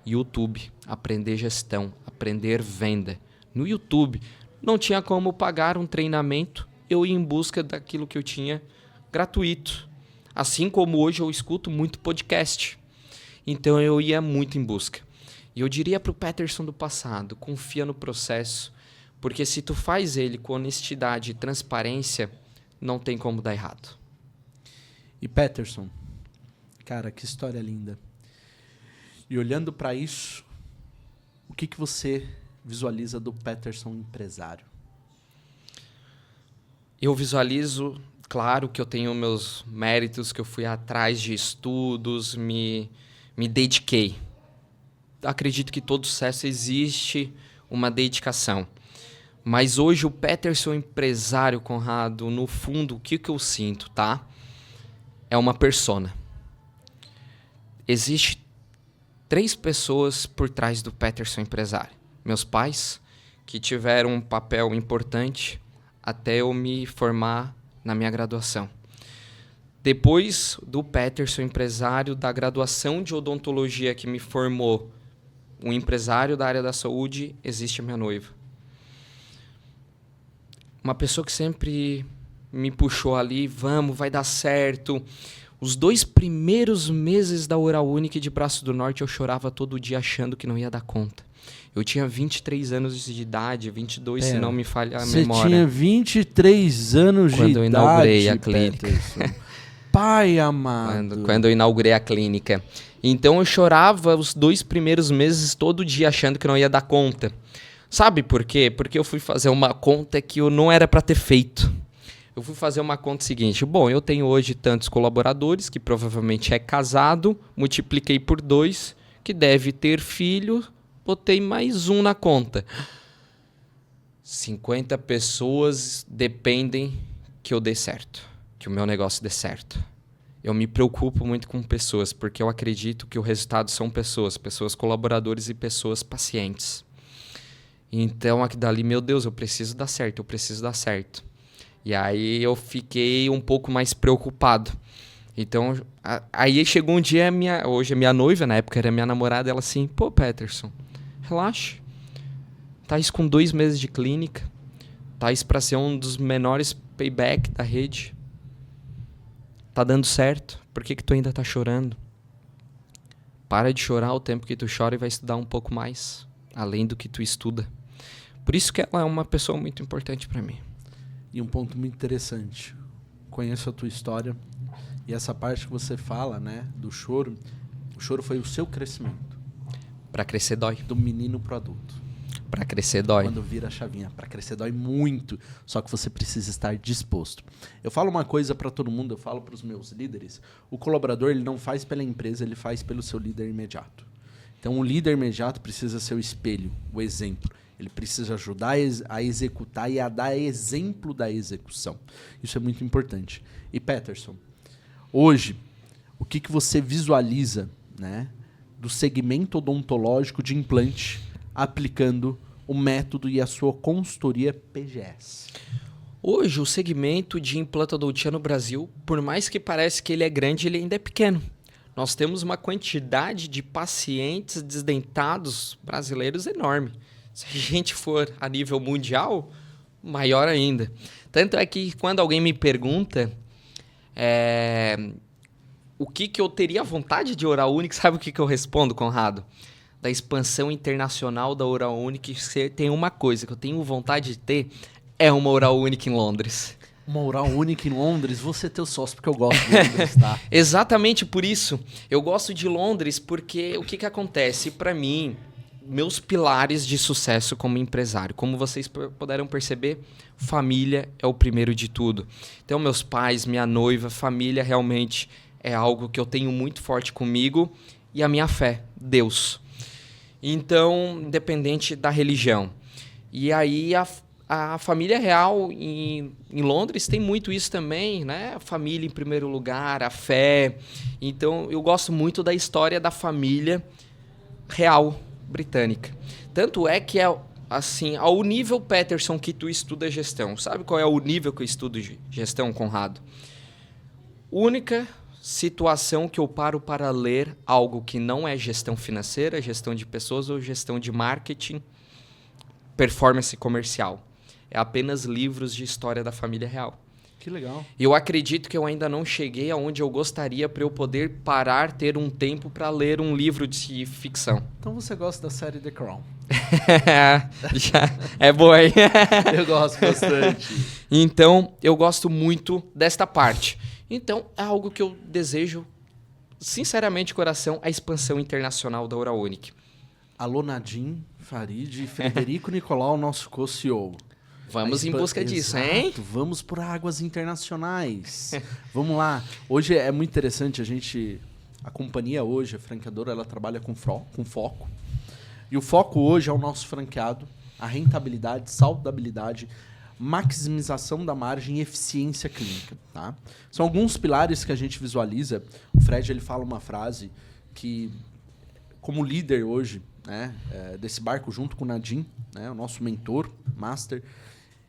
YouTube, aprender gestão, aprender venda. No YouTube, não tinha como pagar um treinamento, eu ia em busca daquilo que eu tinha gratuito. Assim como hoje eu escuto muito podcast. Então eu ia muito em busca. E eu diria para o Peterson do passado, confia no processo, porque se tu faz ele com honestidade e transparência, não tem como dar errado. E Peterson, cara, que história linda. E olhando para isso, o que você visualiza do Peterson empresário? Eu visualizo, claro que eu tenho meus méritos, que eu fui atrás de estudos, me dediquei. Acredito que todo sucesso existe uma dedicação. Mas hoje o Peterson empresário, Conrado, no fundo, o que eu sinto, tá? É uma persona. Existe 3 pessoas por trás do Peterson empresário. Meus pais, que tiveram um papel importante até eu me formar na minha graduação. Depois do Peterson empresário, da graduação de odontologia que me formou, um empresário da área da saúde, existe a minha noiva. Uma pessoa que sempre me puxou ali, vamos, vai dar certo. Os 2 primeiros meses da Oral Unique de Braço do Norte, eu chorava todo dia achando que não ia dar conta. Eu tinha 23 anos de idade, 22, se não me falha a memória. Você tinha 23 anos de idade, quando eu inaugurei a clínica. Pai amado. Quando eu inaugurei a clínica. Então eu chorava os 2 primeiros meses todo dia achando que não ia dar conta. Sabe por quê? Porque eu fui fazer uma conta que eu não era para ter feito. Eu fui fazer uma conta seguinte. Bom, eu tenho hoje tantos colaboradores, que provavelmente é casado, multipliquei por 2, que deve ter filho, botei mais 1 na conta. 50 pessoas dependem que eu dê certo, que o meu negócio dê certo. Eu me preocupo muito com pessoas, porque eu acredito que o resultado são pessoas colaboradores e pessoas pacientes. Então, aqui dali, meu Deus, eu preciso dar certo. E aí eu fiquei um pouco mais preocupado. Então, aí chegou um dia, hoje a minha noiva, na época era minha namorada, ela assim, pô, Peterson, relaxa. Tá isso com 2 meses de clínica. Tá isso pra ser um dos menores payback da rede. Tá dando certo. Por que tu ainda tá chorando? Para de chorar o tempo que tu chora e vai estudar um pouco mais. Além do que tu estuda. Por isso que ela é uma pessoa muito importante para mim. E um ponto muito interessante. Conheço a tua história e essa parte que você fala, né, do choro. O choro foi o seu crescimento. Para crescer dói. Do menino pro adulto. Para crescer dói. Quando vira a chavinha. Para crescer dói muito. Só que você precisa estar disposto. Eu falo uma coisa para todo mundo, eu falo para os meus líderes. O colaborador, ele não faz pela empresa, ele faz pelo seu líder imediato. Então o líder imediato precisa ser o espelho, o exemplo. Ele precisa ajudar a executar e a dar exemplo da execução. Isso é muito importante. E Peterson, hoje, o que você visualiza, né, do segmento odontológico de implante aplicando o método e a sua consultoria PGS? Hoje, o segmento de implantodontia no Brasil, por mais que pareça que ele é grande, ele ainda é pequeno. Nós temos uma quantidade de pacientes desdentados brasileiros enorme. Se a gente for a nível mundial, maior ainda. Tanto é que quando alguém me pergunta o que eu teria vontade de Oral Unique, sabe o que eu respondo, Conrado? Da expansão internacional da Oral Unique, tem uma coisa que eu tenho vontade de ter, é uma Oral Unique em Londres. Uma Oral Unique em Londres? Você é teu sócio, porque eu gosto de Londres, tá? Exatamente por isso. Eu gosto de Londres porque o que acontece? Para mim, meus pilares de sucesso como empresário, como vocês puderam perceber, família é o primeiro de tudo. Então, meus pais, minha noiva, família realmente é algo que eu tenho muito forte comigo, e a minha fé, Deus. Então, independente da religião. E aí, a família real em Londres tem muito isso também, né? A família em primeiro lugar, a fé. Então, eu gosto muito da história da família real britânica. Tanto é que assim, ao nível Peterson que tu estuda gestão. Sabe qual é o nível que eu estudo gestão, Conrado? Única situação que eu paro para ler algo que não é gestão financeira, gestão de pessoas ou gestão de marketing, performance comercial. É apenas livros de história da família real. Que legal. Eu acredito que eu ainda não cheguei aonde eu gostaria para eu poder parar, ter um tempo para ler um livro de ficção. Então você gosta da série The Crown? É boa, hein? Eu gosto bastante. Então, eu gosto muito desta parte. Então, é algo que eu desejo, sinceramente, de coração, a expansão internacional da Oral Unique. Alô, Nadim, Farid e Frederico Nicolau, nosso co-CEO. Vamos em busca disso, hein? Vamos por águas internacionais. Vamos lá. Hoje é muito interessante, a companhia hoje, a franqueadora, ela trabalha com foco. E o foco hoje é o nosso franqueado, a rentabilidade, saudabilidade, maximização da margem e eficiência clínica. Tá? São alguns pilares que a gente visualiza. O Fred, ele fala uma frase que, como líder hoje, né, desse barco, junto com o Nadim, né, o nosso mentor, master,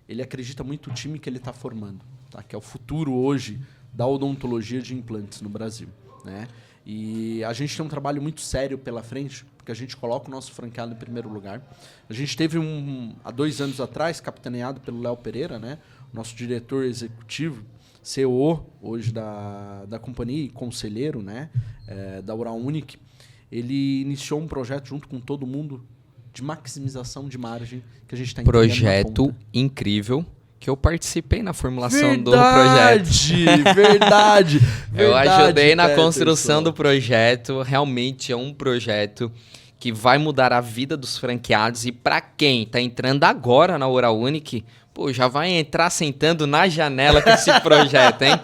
ele acredita muito no time que ele está formando, tá? Que é o futuro hoje da odontologia de implantes no Brasil, né? E a gente tem um trabalho muito sério pela frente, porque a gente coloca o nosso franqueado em primeiro lugar. A gente teve há 2 anos atrás, capitaneado pelo Léo Pereira, né? Nosso diretor executivo, CEO hoje da companhia e conselheiro, né? Da Oral Unique. Ele iniciou um projeto junto com todo mundo de maximização de margem que a gente está entregando. Projeto incrível, que eu participei na formulação do projeto. Verdade! Eu ajudei na construção do projeto. Realmente é um projeto que vai mudar a vida dos franqueados. E para quem está entrando agora na Oral Unique, pô, já vai entrar sentando na janela com esse projeto, hein?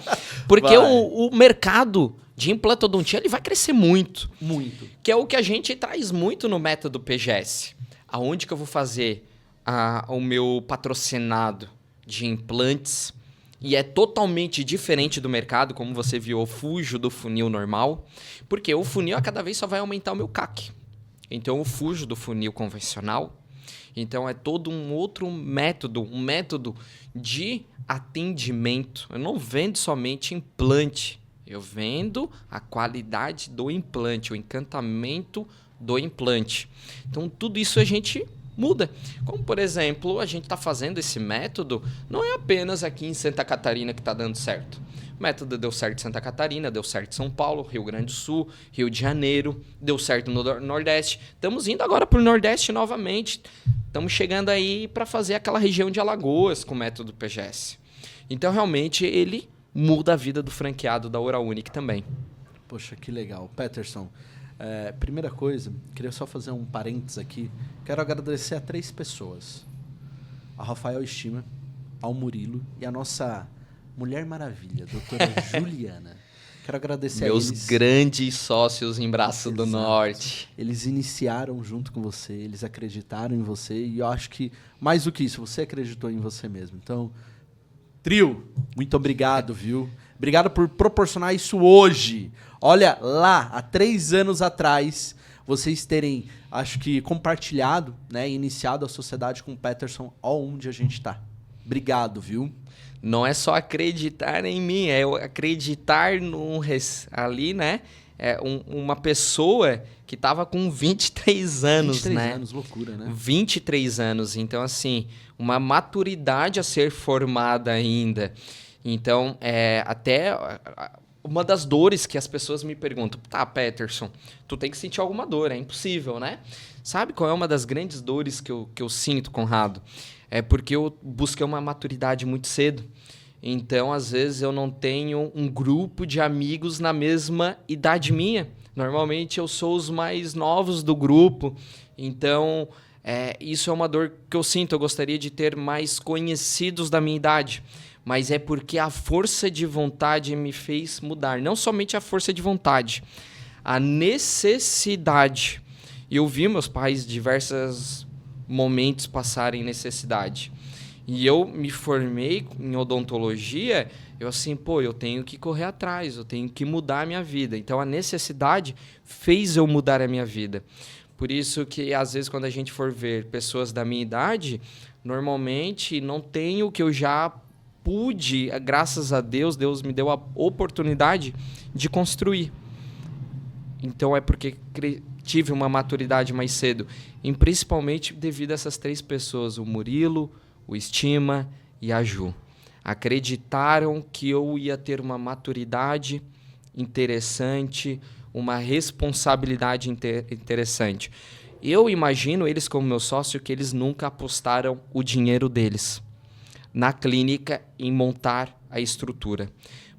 Porque o mercado de implantodontia ele vai crescer muito. Muito. Que é o que a gente traz muito no método PGS. Aonde que eu vou fazer o meu patrocinado de implantes e é totalmente diferente do mercado, como você viu, eu fujo do funil normal, porque o funil a cada vez só vai aumentar o meu CAC. Então eu fujo do funil convencional. Então é todo um outro método, um método de atendimento. Eu não vendo somente implante, eu vendo a qualidade do implante, o encantamento do implante. Então tudo isso a gente muda. Como, por exemplo, a gente está fazendo esse método, não é apenas aqui em Santa Catarina que está dando certo. O método deu certo em Santa Catarina, deu certo em São Paulo, Rio Grande do Sul, Rio de Janeiro, deu certo no Nordeste. Estamos indo agora para o Nordeste novamente. estamos chegando aí para fazer aquela região de Alagoas com o método PGS. Então, realmente, ele muda a vida do franqueado da Oral Unique também. Poxa, que legal. Peterson, primeira coisa, queria só fazer um parênteses aqui. Quero agradecer a 3 pessoas. A Rafael Estima, ao Murilo e a nossa Mulher Maravilha, doutora Juliana. Quero agradecer Meus a eles. grandes sócios em Braço do Exato. Norte. Eles iniciaram junto com você, eles acreditaram em você e eu acho que, mais do que isso, você acreditou em você mesmo. Então, trio, muito obrigado, viu? Obrigado por proporcionar isso hoje. Olha, lá, há 3 anos atrás, vocês terem, acho que, compartilhado, né, iniciado a sociedade com o Peterson, onde a gente está. Obrigado, viu? Não é só acreditar em mim, é eu acreditar ali, né? Uma pessoa que estava com 23 anos, 23 né? anos, loucura, né? 23 anos. Então, assim, uma maturidade a ser formada ainda. Então, até uma das dores que as pessoas me perguntam, tá, Peterson, tu tem que sentir alguma dor, é impossível, né? Sabe qual é uma das grandes dores que eu sinto, Conrado? É porque eu busquei uma maturidade muito cedo. Então, às vezes, eu não tenho um grupo de amigos na mesma idade minha. Normalmente, eu sou os mais novos do grupo. Então, isso é uma dor que eu sinto. Eu gostaria de ter mais conhecidos da minha idade. Mas é porque a força de vontade me fez mudar. Não somente a força de vontade, a necessidade. Eu vi meus pais diversos momentos passarem necessidade. E eu me formei em odontologia, eu assim, eu tenho que correr atrás, eu tenho que mudar a minha vida. Então, a necessidade fez eu mudar a minha vida. Por isso que, às vezes, quando a gente for ver pessoas da minha idade, normalmente não tem o que eu já pude, graças a Deus, Deus me deu a oportunidade de construir. Então, é porque tive uma maturidade mais cedo. E principalmente devido a essas 3 pessoas, o Murilo, o Estima e a Ju. Acreditaram que eu ia ter uma maturidade interessante, uma responsabilidade interessante. Eu imagino eles como meu sócio que eles nunca apostaram o dinheiro deles na clínica em montar a estrutura.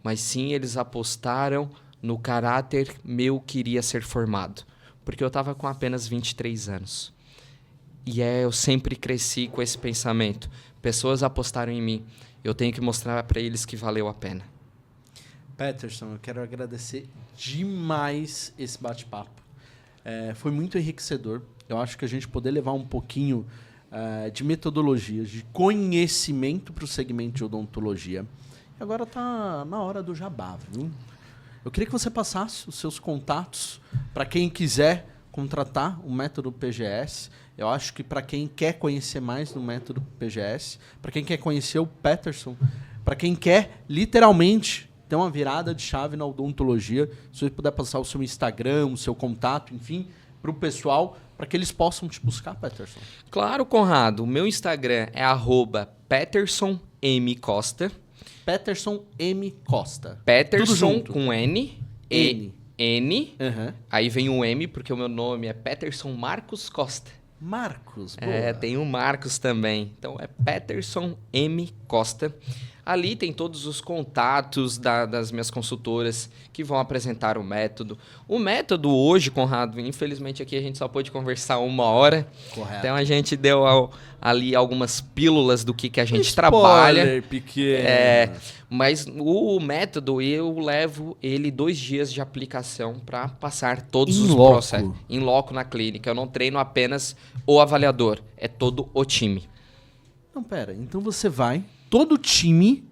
Mas sim, eles apostaram no caráter meu que iria ser formado. Porque eu estava com apenas 23 anos. E eu sempre cresci com esse pensamento. Pessoas apostaram em mim. Eu tenho que mostrar para eles que valeu a pena. Peterson, eu quero agradecer demais esse bate-papo. Foi muito enriquecedor. Eu acho que a gente poder levar um pouquinho de metodologias, de conhecimento para o segmento de odontologia. E agora está na hora do jabá, viu? Eu queria que você passasse os seus contatos para quem quiser contratar o método PGS. Eu acho que para quem quer conhecer mais do método PGS, para quem quer conhecer o Peterson, para quem quer literalmente ter uma virada de chave na odontologia, se você puder passar o seu Instagram, o seu contato, enfim, para o pessoal, para que eles possam te buscar, Peterson. Claro, Conrado. O meu Instagram é @PetersonMCosta. Peterson M. Costa. Peterson com N. N. Aí vem o M, porque o meu nome é Peterson Marcos Costa. Marcos, boa. Tem o Marcos também. Então é Peterson M. Costa. Ali tem todos os contatos das minhas consultoras que vão apresentar o método. O método hoje, Conrado, infelizmente aqui a gente só pôde conversar 1 hora. Correto. Então a gente deu ali algumas pílulas do que a gente trabalha. Pequeno. Mas o método eu levo ele 2 dias de aplicação para passar todos os processos. Em loco na clínica. Eu não treino apenas o avaliador, é todo o time. Não, pera. Então você vai, todo o time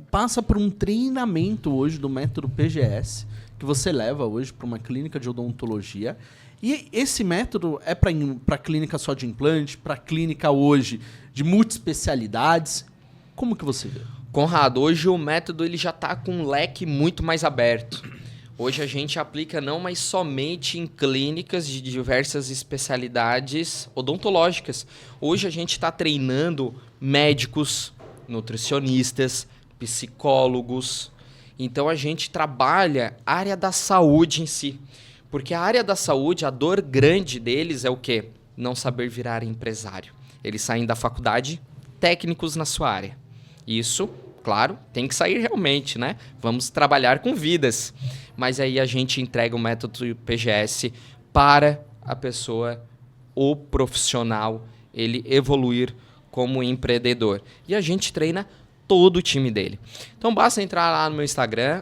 passa por um treinamento hoje do método PGS, que você leva hoje para uma clínica de odontologia. E esse método é para clínica só de implante, para clínica hoje de multiespecialidades. Como que você vê? Conrado, hoje o método ele já está com um leque muito mais aberto. Hoje a gente aplica não mais somente em clínicas de diversas especialidades odontológicas. Hoje a gente está treinando médicos, nutricionistas, psicólogos. Então a gente trabalha a área da saúde em si. Porque a área da saúde, a dor grande deles é o quê? Não saber virar empresário. Eles saem da faculdade técnicos na sua área. Isso, claro, tem que sair realmente, né? Vamos trabalhar com vidas. Mas aí a gente entrega o método PGS para a pessoa, o profissional, ele evoluir como empreendedor. E a gente treina todo o time dele. Então basta entrar lá no meu Instagram,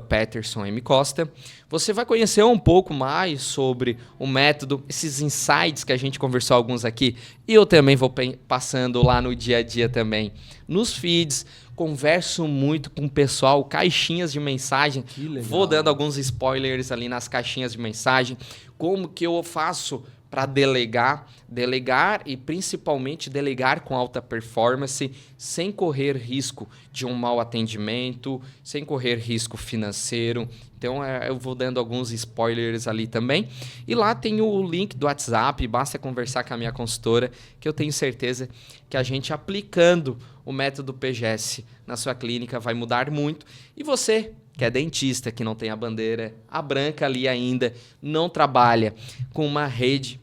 @PetersonMCosta. Você vai conhecer um pouco mais sobre o método, esses insights que a gente conversou alguns aqui. E eu também vou passando lá no dia a dia também, nos feeds. Converso muito com o pessoal, caixinhas de mensagem. Que legal. Vou dando alguns spoilers ali nas caixinhas de mensagem. Como que eu faço para delegar e principalmente delegar com alta performance, sem correr risco de um mau atendimento, sem correr risco financeiro. Então eu vou dando alguns spoilers ali também. E lá tem o link do WhatsApp, basta conversar com a minha consultora, que eu tenho certeza que a gente aplicando o método PGS na sua clínica vai mudar muito. E você, que é dentista, que não tem a bandeira, a branca ali ainda, não trabalha com uma rede,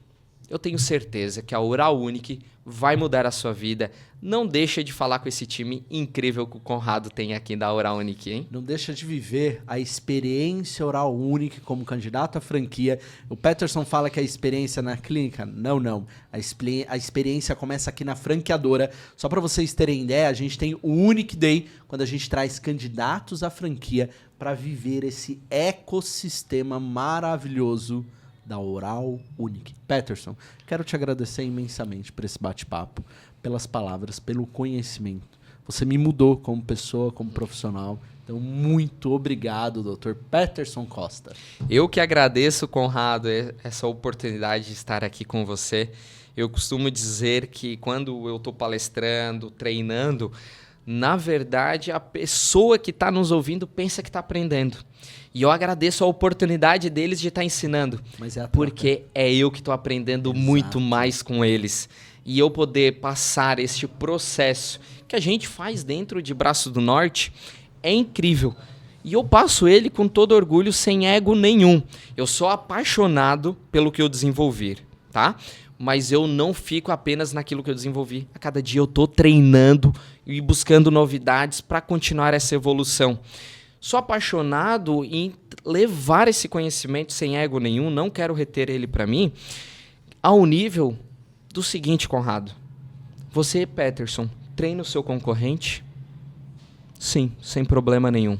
eu tenho certeza que a Oral Unique vai mudar a sua vida. Não deixa de falar com esse time incrível que o Conrado tem aqui da Oral Unique, hein? Não deixa de viver a experiência Oral Unique como candidato à franquia. O Peterson fala que a experiência na clínica, não. A experiência começa aqui na franqueadora. Só para vocês terem ideia, a gente tem o Unique Day, quando a gente traz candidatos à franquia para viver esse ecossistema maravilhoso da Oral Unique. Peterson, quero te agradecer imensamente por esse bate-papo, pelas palavras, pelo conhecimento. Você me mudou como pessoa, como profissional. Então, muito obrigado, Dr. Peterson Costa. Eu que agradeço, Conrado, essa oportunidade de estar aqui com você. Eu costumo dizer que quando eu estou palestrando, treinando, na verdade, a pessoa que está nos ouvindo pensa que está aprendendo. E eu agradeço a oportunidade deles de estar ensinando. Mas é a troca. Porque é eu que estou aprendendo muito mais com eles. E eu poder passar este processo que a gente faz dentro de Braço do Norte é incrível. E eu passo ele com todo orgulho, sem ego nenhum. Eu sou apaixonado pelo que eu desenvolvi, tá? Mas eu não fico apenas naquilo que eu desenvolvi. A cada dia eu estou treinando e buscando novidades para continuar essa evolução. Sou apaixonado em levar esse conhecimento sem ego nenhum, não quero reter ele para mim, ao nível do seguinte, Conrado. Você, Peterson, treina o seu concorrente? Sim, sem problema nenhum.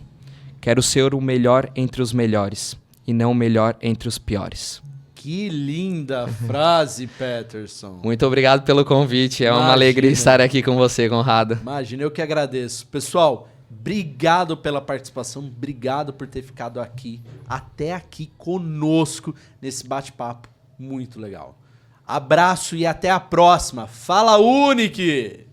Quero ser o melhor entre os melhores e não o melhor entre os piores. Que linda frase, Peterson. Muito obrigado pelo convite. É uma alegria estar aqui com você, Conrado. Imagina, eu que agradeço. Pessoal, obrigado pela participação. Obrigado por ter ficado aqui, até aqui conosco, nesse bate-papo muito legal. Abraço e até a próxima. Fala, Unique!